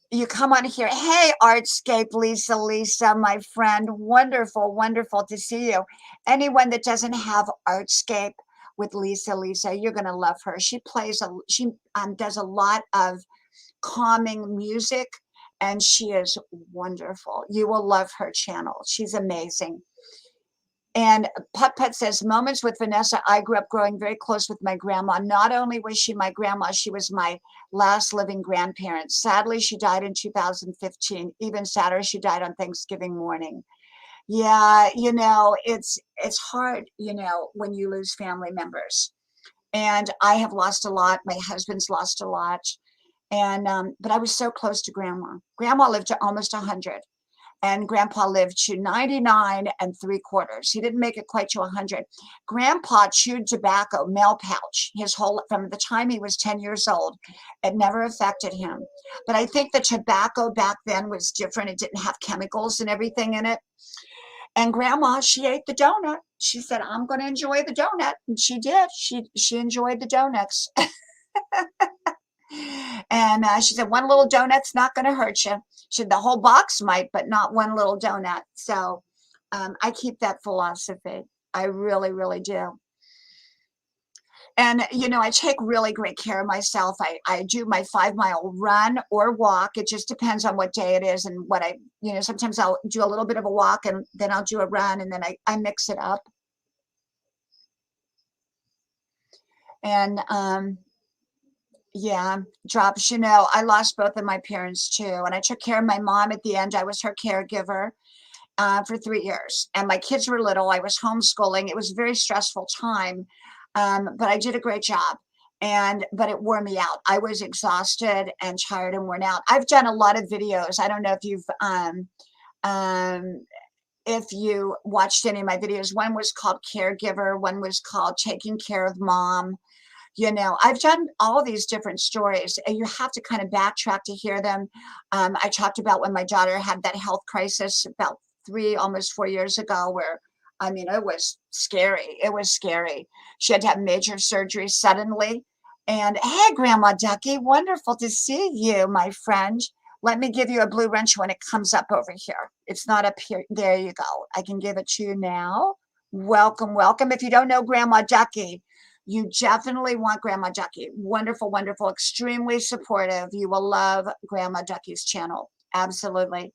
You come on here. Hey, Artscape, Lisa, my friend. Wonderful, wonderful to see you. Anyone that doesn't have Artscape with Lisa, you're going to love her. She does a lot of calming music, and she is wonderful. You will love her channel. She's amazing. And Putt says, moments with Vanessa. I grew up growing very close with my grandma. Not only was she my grandma, she was my last living grandparent. Sadly, she died in 2015. Even sadder, she died on Thanksgiving morning. Yeah, it's hard, when you lose family members. And I have lost a lot. My husband's lost a lot. And but I was so close to grandma. Grandma lived to almost 100. And Grandpa lived to 99 and 3/4. He didn't make it quite to 100. Grandpa chewed tobacco, mail pouch, from the time he was 10 years old. It never affected him. But I think the tobacco back then was different. It didn't have chemicals and everything in it. And Grandma, she ate the donut. She said, "I'm going to enjoy the donut." And she did. She enjoyed the donuts. And she said, "One little donut's not going to hurt you." She said, "The whole box might, but not one little donut." So I keep that philosophy. I really, really do. And, I take really great care of myself. I do my 5 mile run or walk. It just depends on what day it is and sometimes I'll do a little bit of a walk and then I'll do a run and then I mix it up. And yeah, drops, I lost both of my parents too. And I took care of my mom at the end. I was her caregiver for 3 years. And my kids were little. I was homeschooling. It was a very stressful time, but I did a great job. But it wore me out. I was exhausted and tired and worn out. I've done a lot of videos. I don't know if you watched any of my videos. One was called Caregiver. One was called Taking Care of Mom. I've done all these different stories and you have to kind of backtrack to hear them. I talked about when my daughter had that health crisis about almost 4 years ago, where, it was scary. It was scary. She had to have major surgery suddenly. And hey, Grandma Ducky, wonderful to see you, my friend. Let me give you a blue wrench when it comes up over here. It's not up here. There you go. I can give it to you now. Welcome, welcome. If you don't know Grandma Ducky, you definitely want Grandma Ducky. Wonderful, wonderful, extremely supportive. You will love Grandma Ducky's channel. Absolutely.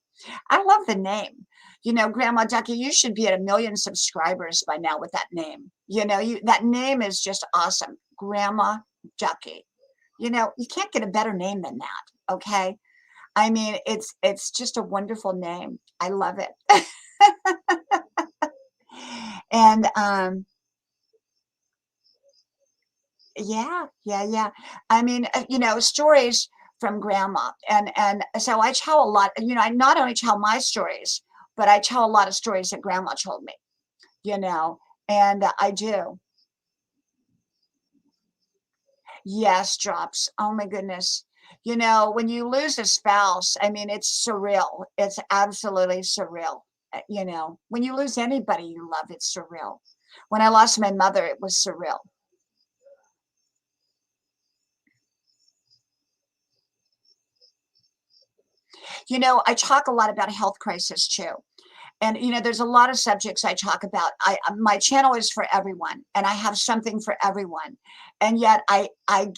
I love the name. Grandma Ducky, you should be at 1 million subscribers by now with that name. That name is just awesome. Grandma Ducky. You can't get a better name than that. Okay. It's just a wonderful name. I love it. And yeah, yeah, yeah. Stories from Grandma, and so I tell a lot. I not only tell my stories, but I tell a lot of stories that Grandma told me. You know, and I do. Yes, drops. Oh my goodness. When you lose a spouse, it's surreal. It's absolutely surreal. When you lose anybody you love, it's surreal. When I lost my mother, it was surreal. I talk a lot about a health crisis too. And there's a lot of subjects I talk about. My channel is for everyone and I have something for everyone. And yet I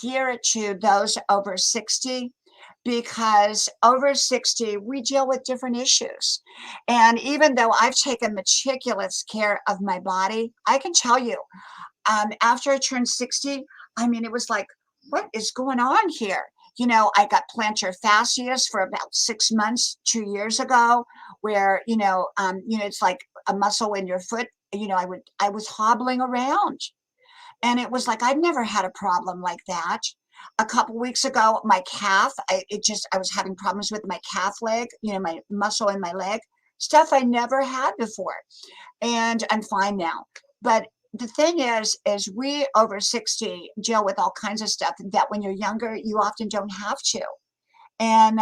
gear it to those over 60 because over 60 we deal with different issues. And even though I've taken meticulous care of my body, I can tell you, after I turned 60, it was like, what is going on here? I got plantar fasciitis for about 6 months, 2 years ago, where, it's like a muscle in your foot. I was hobbling around and it was like, I'd never had a problem like that. A couple weeks ago, my calf, I was having problems with my calf leg, my muscle in my leg, stuff I never had before. And I'm fine now. But the thing is we over 60 deal with all kinds of stuff that when you're younger, you often don't have to. And,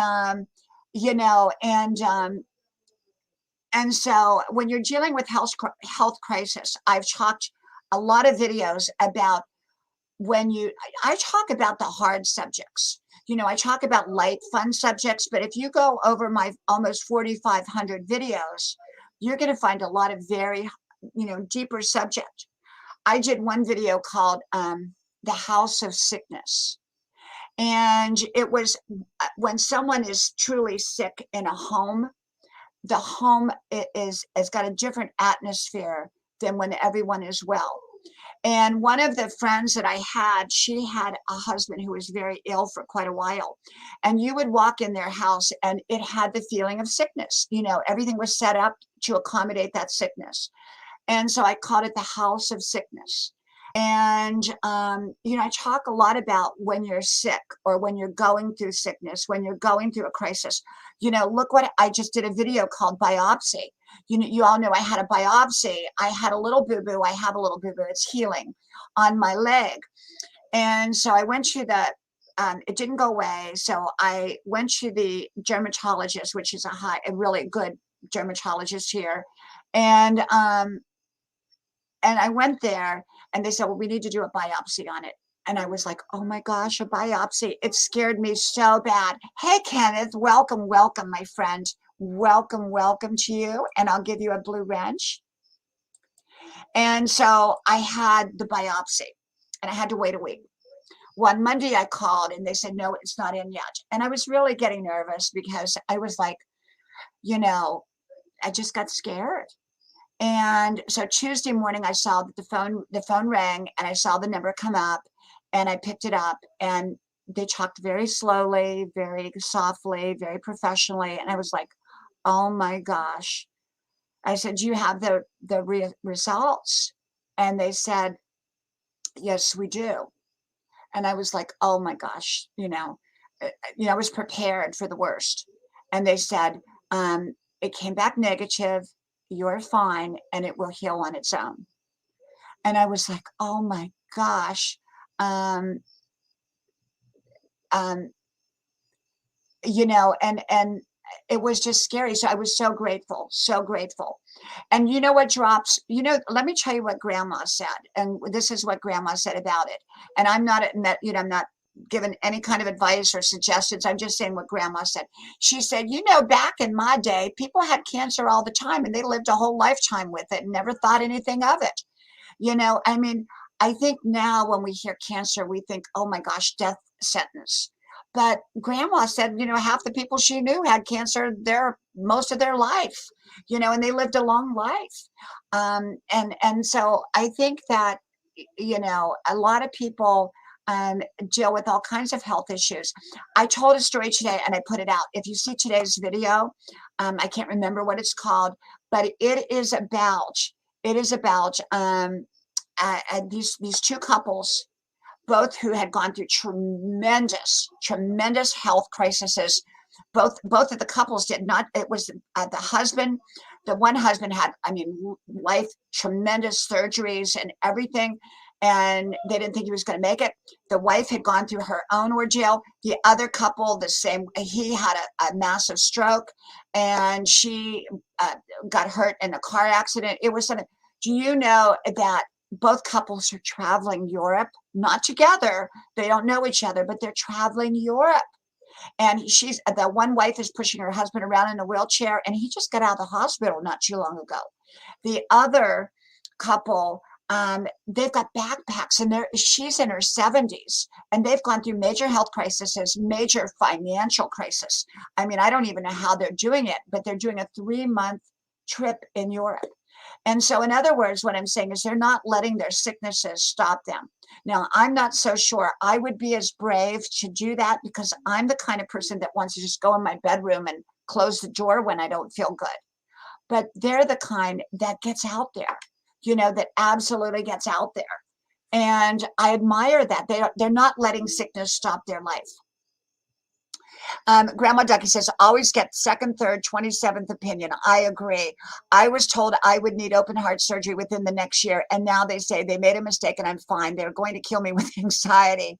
you know, and, um, and so when you're dealing with health crisis, I've talked a lot of videos about I talk about the hard subjects. I talk about light, fun subjects, but if you go over my almost 4,500 videos, you're going to find a lot of very, deeper subject. I did one video called The House of Sickness. And it was when someone is truly sick in a home, the home has got a different atmosphere than when everyone is well. And one of the friends that I had, she had a husband who was very ill for quite a while. And you would walk in their house and it had the feeling of sickness. Everything was set up to accommodate that sickness. And so I called it the House of Sickness. And, I talk a lot about when you're sick or when you're going through sickness, when you're going through a crisis. Look what I just did a video called Biopsy. You all know I had a biopsy. I had a little boo-boo. I have a little boo-boo. It's healing on my leg. And so I went to it didn't go away. So I went to the dermatologist, which is a really good dermatologist here. And I went there and they said, well, we need to do a biopsy on it. And I was like, oh my gosh, a biopsy. It scared me so bad. Hey, Kenneth, welcome, welcome, my friend. Welcome, welcome to you. And I'll give you a blue wrench. And so I had the biopsy and I had to wait a week. One Monday I called and they said, no, it's not in yet. And I was really getting nervous because I was like, I just got scared. And so Tuesday morning, I saw that the phone rang and I saw the number come up and I picked it up and they talked very slowly, very softly, very professionally. And I was like, oh my gosh. I said, do you have the results? And they said, yes, we do. And I was like, oh my gosh, I was prepared for the worst. And they said, it came back negative. You're fine and it will heal on its own. And I was like, oh my gosh. And it was just scary. So I was so grateful, so grateful. And you know what drops, let me tell you what grandma said. And this is what grandma said about it. And I'm not, I'm not given any kind of advice or suggestions. I'm just saying what grandma said. She said, back in my day, people had cancer all the time and they lived a whole lifetime with it and never thought anything of it. I think now when we hear cancer, we think, oh my gosh, death sentence. But grandma said, half the people she knew had cancer most of their life, and they lived a long life. And so I think that, a lot of people deal with all kinds of health issues. I told a story today and I put it out. If you see today's video, I can't remember what it's called, but it is about these two couples, both who had gone through tremendous health crises. Both of the couples did not. It was the one husband had, tremendous surgeries and everything, and they didn't think he was going to make it. The wife had gone through her own ordeal. The other couple, he had a massive stroke, and she got hurt in a car accident. It was something. Do you know that both couples are traveling Europe, not together? They don't know each other, but they're traveling Europe. And the one wife is pushing her husband around in a wheelchair, and he just got out of the hospital not too long ago. The other couple, they've got backpacks, and she's in her 70s, and they've gone through major health crises, major financial crisis. I don't even know how they're doing it, but they're doing a 3-month trip in Europe. And so, in other words, what I'm saying is they're not letting their sicknesses stop them. Now, I'm not so sure I would be as brave to do that, because I'm the kind of person that wants to just go in my bedroom and close the door when I don't feel good. But they're the kind that gets out there, that absolutely gets out there. And I admire that. They're not letting sickness stop their life. Grandma Ducky says, always get second, third, 27th opinion. I agree. I was told I would need open heart surgery within the next year. And now they say they made a mistake and I'm fine. They're going to kill me with anxiety.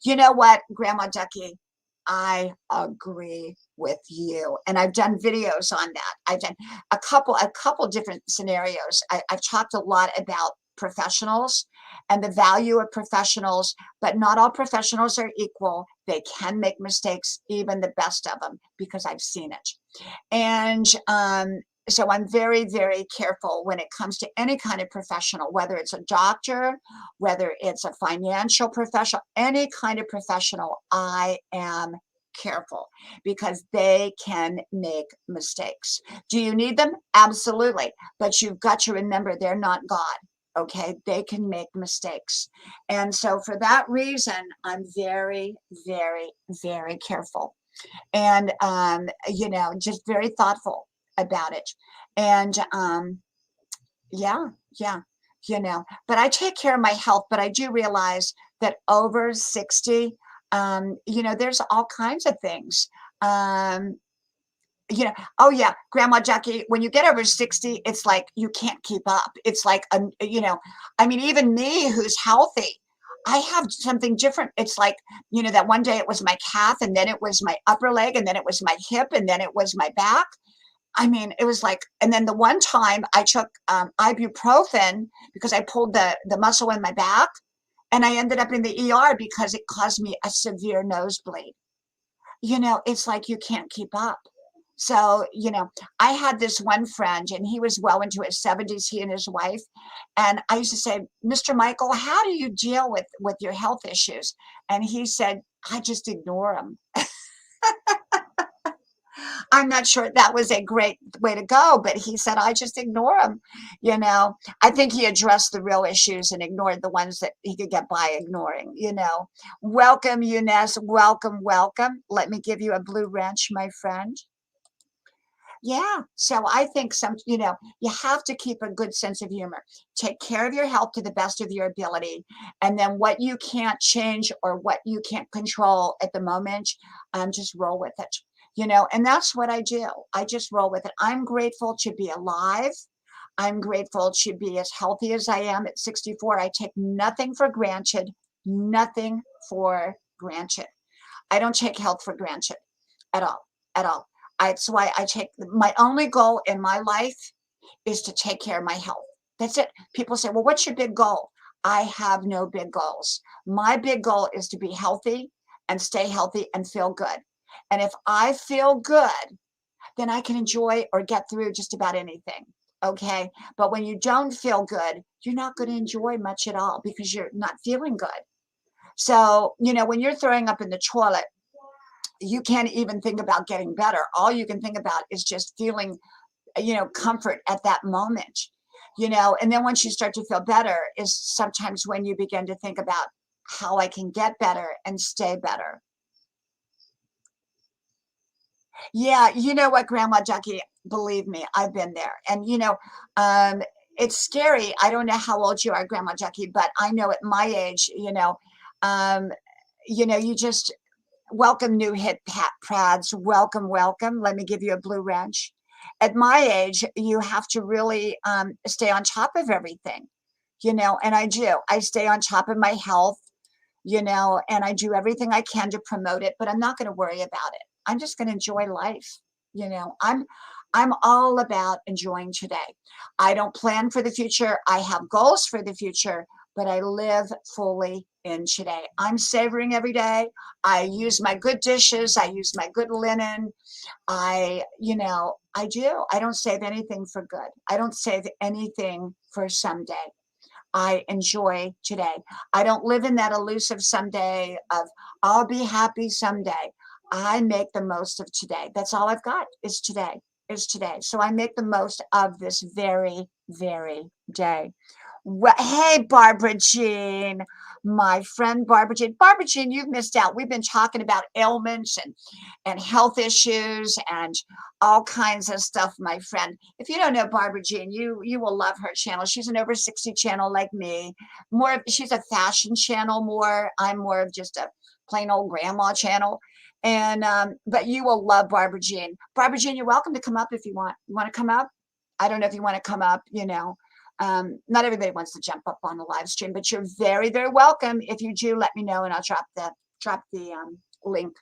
You know what, Grandma Ducky? I agree with you. And I've done videos on that. I've done a couple different scenarios. I've talked a lot about professionals and the value of professionals, but not all professionals are equal. They can make mistakes, even the best of them, because I've seen it. And so I'm very, very careful when it comes to any kind of professional, whether it's a doctor, whether it's a financial professional, any kind of professional. I am careful because they can make mistakes. Do you need them? Absolutely. But you've got to remember they're not God. Okay, they can make mistakes. And so for that reason, I'm very, very, very careful and, just very thoughtful about it. And yeah. But I take care of my health, but I do realize that over 60, there's all kinds of things. Um, oh yeah, Grandma Jackie, when you get over 60, it's like you can't keep up. It's like, I mean, even me who's healthy, I have something different. It's like, that one day it was my calf, and then it was my upper leg, and then it was my hip, and then it was my back. I mean, it was like, and then the one time I took ibuprofen because I pulled the muscle in my back, and I ended up in the ER because it caused me a severe nosebleed. It's like you can't keep up. So, I had this one friend and he was well into his 70s, he and his wife. And I used to say, Mr. Michael, how do you deal with your health issues? And he said, I just ignore them. I'm not sure that was a great way to go, but he said, I just ignore them. I think he addressed the real issues and ignored the ones that he could get by ignoring. Welcome, Eunice. Welcome, welcome. Let me give you a blue wrench, my friend. Yeah. So I think you have to keep a good sense of humor. Take care of your health to the best of your ability. And then what you can't change or what you can't control at the moment, just roll with it. And that's what I do. I just roll with it. I'm grateful to be alive. I'm grateful to be as healthy as I am at 64. I take nothing for granted, nothing for granted. I don't take health for granted at all, at all. It's why I take my only goal in my life is to take care of my health. That's it. People say, well, what's your big goal? I have no big goals. My big goal is to be healthy and stay healthy and feel good. And if I feel good, then I can enjoy or get through just about anything. Okay. But when you don't feel good, you're not going to enjoy much at all because you're not feeling good. So, when you're throwing up in the toilet, you can't even think about getting better. All you can think about is just feeling, comfort at that moment, and then once you start to feel better is sometimes when you begin to think about how I can get better and stay better. Yeah, you know what, Grandma Ducky, believe me, I've been there. And um, it's scary. I don't know how old you are, Grandma Ducky, but I know at my age, um, you just welcome new hit prads. Welcome, welcome. Let me give you a blue wrench. At my age, you have to really stay on top of everything, and I do. I stay on top of my health, and I do everything I can to promote it, but I'm not going to worry about it. I'm just going to enjoy life. I'm all about enjoying today. I don't plan for the future. I have goals for the future, but I live fully in today. I'm savoring every day. I use my good dishes. I use my good linen. I do. I don't save anything for good. I don't save anything for someday. I enjoy today. I don't live in that elusive someday of I'll be happy someday. I make the most of today. That's all I've got is today, is today. So I make the most of this very, very day. Well, hey, Barbara Jean, my friend Barbara Jean. Barbara Jean, you've missed out. We've been talking about ailments and health issues and all kinds of stuff, my friend. If you don't know Barbara Jean, you will love her channel. She's an over 60 channel like me. She's a fashion channel more. I'm more of just a plain old grandma channel. And but you will love Barbara Jean. Barbara Jean, you're welcome to come up if you want. You want to come up? I don't know if you want to come up, not everybody wants to jump up on the live stream, but you're very, very welcome. If you do, let me know and I'll drop the link.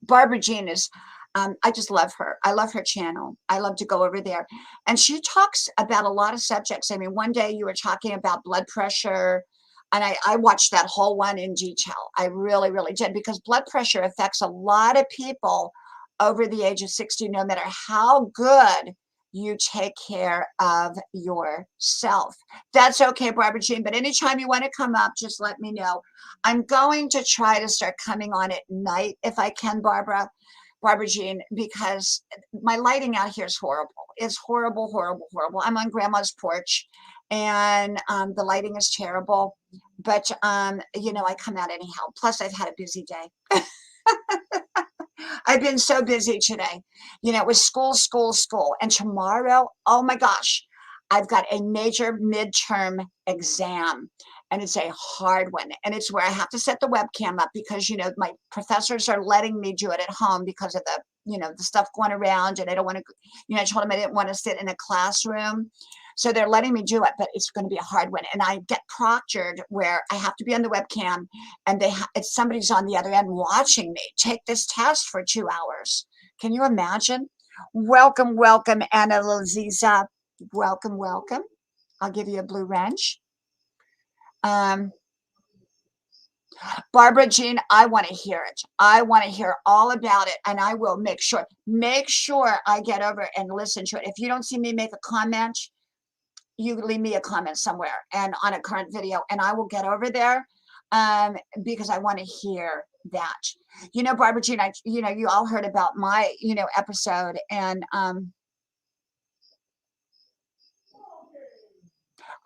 Barbara Jean is, I just love her. I love her channel. I love to go over there. And she talks about a lot of subjects. I mean, one day you were talking about blood pressure, and I watched that whole one in detail. I really, really did, because blood pressure affects a lot of people over the age of 60, no matter how good you take care of yourself. That's okay, Barbara Jean, but anytime you want to come up, just let me know. I'm going to try to start coming on at night if I can, Barbara Jean, because my lighting out here is horrible. It's horrible, horrible, horrible. I'm on Grandma's porch and the lighting is terrible, but I come out anyhow. Plus I've had a busy day. I've been so busy today, with school. And tomorrow, oh my gosh, I've got a major midterm exam, and it's a hard one. And it's where I have to set the webcam up because, my professors are letting me do it at home because of the stuff going around. And I don't want to, I told them I didn't want to sit in a classroom. So they're letting me do it, but it's going to be a hard one. And I get proctored where I have to be on the webcam and it's somebody's on the other end watching me take this test for 2 hours. Can you imagine? Welcome, welcome, Anna Laziza. Welcome, welcome. I'll give you a blue wrench. Barbara Jean, I want to hear it. I want to hear all about it, and I will make sure I get over and listen to it. If you don't see me make a comment, you leave me a comment somewhere and on a current video, and I will get over there because I want to hear that. Barbara Jean, you all heard about my, episode, and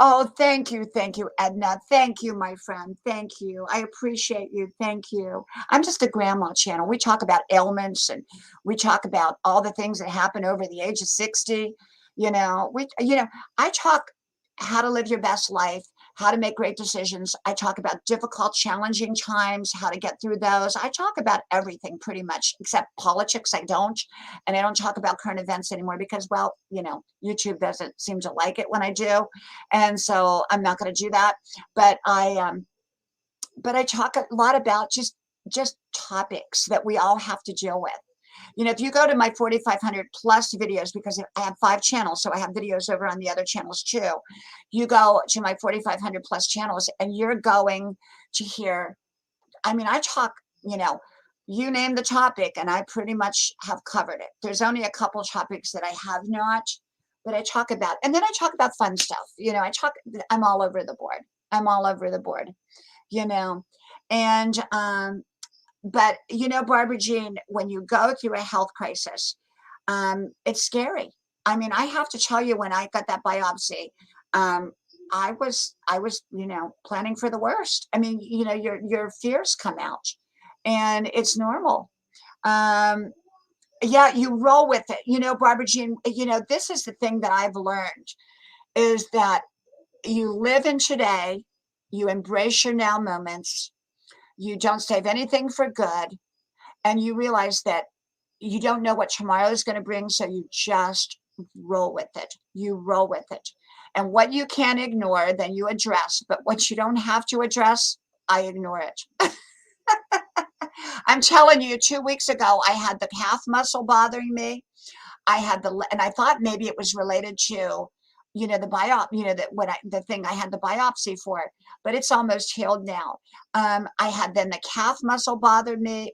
oh, thank you, Edna. Thank you, my friend. Thank you. I appreciate you. Thank you. I'm just a grandma channel. We talk about ailments and we talk about all the things that happen over the age of 60. I talk how to live your best life, how to make great decisions. I talk about difficult, challenging times, how to get through those. I talk about everything pretty much, except politics. I don't. And I don't talk about current events anymore because, well, YouTube doesn't seem to like it when I do. And so I'm not going to do that. But I talk a lot about just topics that we all have to deal with. If you go to my 4,500 plus videos, because I have 5 channels, so I have videos over on the other channels too. You go to my 4,500 plus channels and you're going to hear, I talk, you name the topic and I pretty much have covered it. There's only a couple topics that I have not, but I talk about, and then I talk about fun stuff. I'm all over the board. And, but, Barbara Jean, when you go through a health crisis, it's scary. I have to tell you, when I got that biopsy, I was, planning for the worst. Your fears come out and it's normal. Yeah, you roll with it. Barbara Jean, this is the thing that I've learned is that you live in today, you embrace your now moments, you don't save anything for good, and you realize that you don't know what tomorrow is going to bring, so you just roll with it. You roll with it. And what you can't ignore, then you address. But what you don't have to address, I ignore it. I'm telling you, 2 weeks ago, I had the calf muscle bothering me. And I thought maybe it was related to, the the thing I had the biopsy for, but it's almost healed now. I had then the calf muscle bothered me,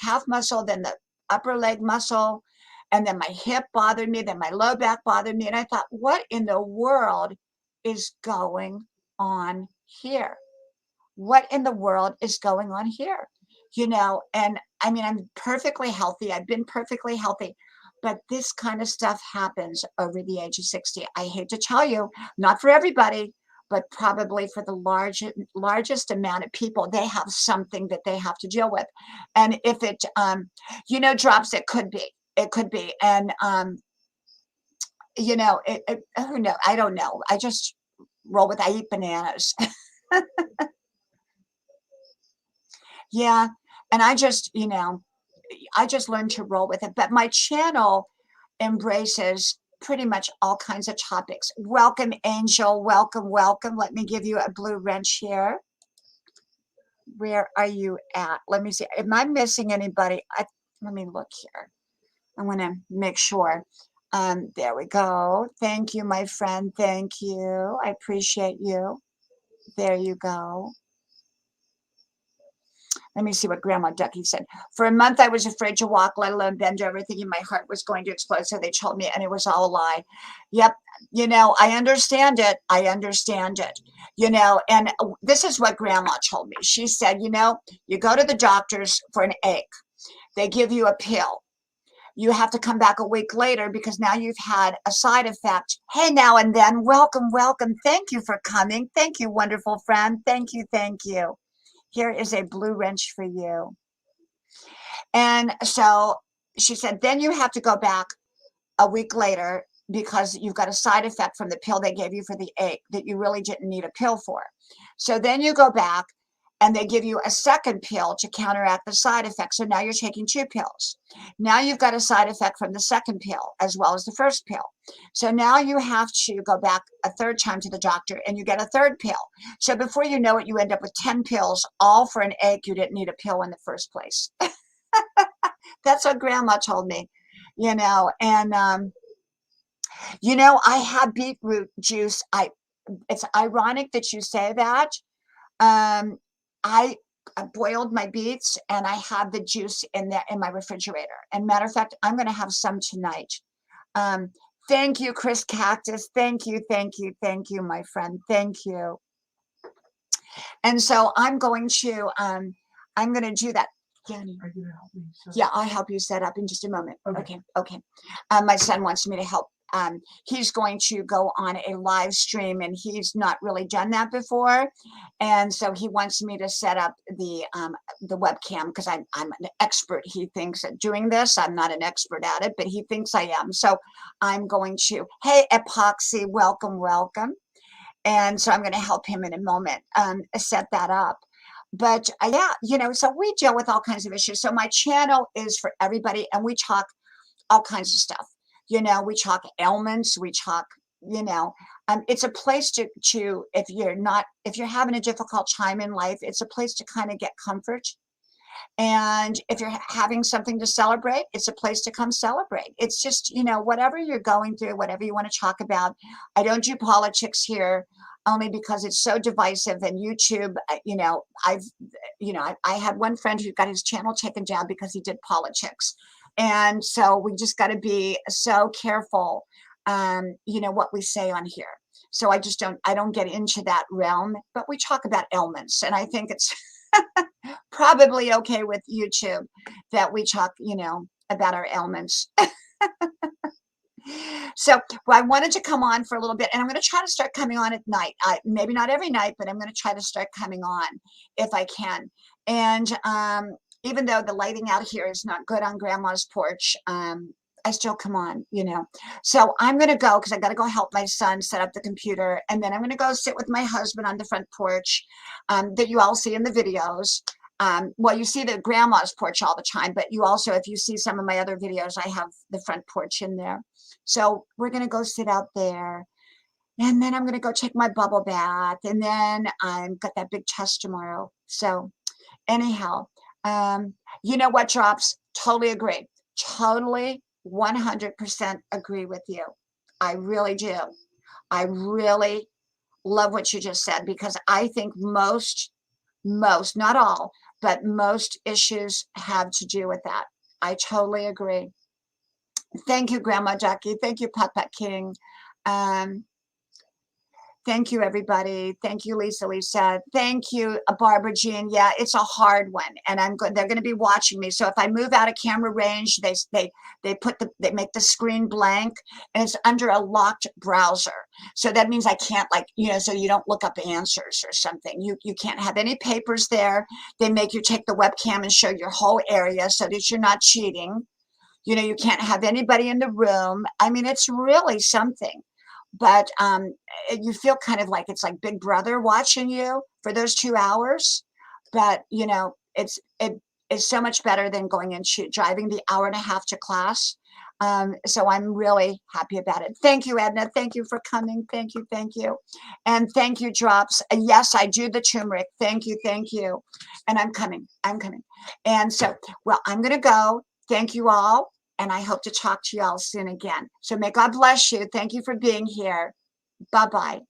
calf muscle, then the upper leg muscle, and then my hip bothered me, then my low back bothered me. And I thought, what in the world is going on here? What in the world is going on here? And I'm perfectly healthy. I've been perfectly healthy. But this kind of stuff happens over the age of 60. I hate to tell you, not for everybody, but probably for the largest amount of people, they have something that they have to deal with. And if it, drops, it could be. And, who knows? I don't know. I just roll with, I eat bananas. Yeah. And I just learned to roll with it. But my channel embraces pretty much all kinds of topics. Welcome, Angel. Welcome, welcome. Let me give you a blue wrench here. Where are you at? Let me see. Am I missing anybody? Let me look here. I want to make sure. There we go. Thank you, my friend. Thank you. I appreciate you. There you go. Let me see what Grandma Ducky said. For a month, I was afraid to walk, let alone bend over, thinking my heart was going to explode. So they told me, and it was all a lie. Yep. I understand it. And this is what Grandma told me. She said, you go to the doctors for an ache. They give you a pill. You have to come back a week later because now you've had a side effect. Hey, now and then. Welcome, welcome. Thank you for coming. Thank you, wonderful friend. Thank you, thank you. Here is a blue wrench for you. And so she said, then you have to go back a week later because you've got a side effect from the pill they gave you for the ache that you really didn't need a pill for. So then you go back and they give you a second pill to counteract the side effect. So now you're taking 2 pills. Now you've got a side effect from the second pill as well as the first pill. So now you have to go back a third time to the doctor and you get a third pill. So before you know it, you end up with 10 pills, all for an ache you didn't need a pill in the first place. That's what grandma told me, and I have beetroot juice. It's ironic that you say that. I boiled my beets and I have the juice in my refrigerator. And matter of fact, I'm going to have some tonight. Thank you, Chris Cactus. Thank you, my friend. Thank you. And so I'm going to do that. Danny. Are you gonna help me? Yeah, I'll help you set up in just a moment. Okay. My son wants me to help. He's going to go on a live stream and he's not really done that before. And so he wants me to set up the webcam because I'm an expert. He thinks at doing this. I'm not an expert at it, but he thinks I am. So I'm going to, hey, Epoxy, welcome. And so I'm going to help him in a moment set that up. But yeah, so we deal with all kinds of issues. So my channel is for everybody and we talk all kinds of stuff. We talk ailments, we talk, it's a place to if you're having a difficult time in life, it's a place to kind of get comfort. And if you're having something to celebrate, it's a place to come celebrate. It's just, whatever you're going through, whatever you want to talk about. I don't do politics here only because it's so divisive, and YouTube, I had one friend who got his channel taken down because he did politics. And so we just got to be so careful, what we say on here. So I don't get into that realm, but we talk about ailments. And I think it's probably okay with YouTube that we talk, about our ailments. So I wanted to come on for a little bit, and I'm going to try to start coming on at night. Maybe not every night, but I'm going to try to start coming on if I can. And even though the lighting out here is not good on Grandma's porch, I still come on, So I'm going to go because I got to go help my son set up the computer. And then I'm going to go sit with my husband on the front porch that you all see in the videos. Well, you see the grandma's porch all the time, but you also, if you see some of my other videos, I have the front porch in there. So we're going to go sit out there. And then I'm going to go take my bubble bath. And then I've got that big test tomorrow. So anyhow, you know what, Drops? Totally agree. Totally 100% agree with you. I really do. I really love what you just said, because I think most, not all, but most issues have to do with that. I totally agree. Thank you, Grandma Ducky. Thank you, Papa King. Thank you, everybody. Thank you, Lisa. Thank you, Barbara Jean. Yeah, it's a hard one, and they're going to be watching me. So if I move out of camera range, they make the screen blank, and it's under a locked browser. So that means I can't, so you don't look up answers or something. You can't have any papers there. They make you take the webcam and show your whole area so that you're not cheating. You can't have anybody in the room. I mean, it's really something. But you feel kind of like it's like Big Brother watching you for those 2 hours. But, it's so much better than going and driving the hour and a half to class. So I'm really happy about it. Thank you, Edna. Thank you for coming. Thank you. And thank you, Drops. Yes, I do the turmeric. Thank you. And I'm coming. And so, well, I'm going to go. Thank you all. And I hope to talk to you all soon again. So may God bless you. Thank you for being here. Bye-bye.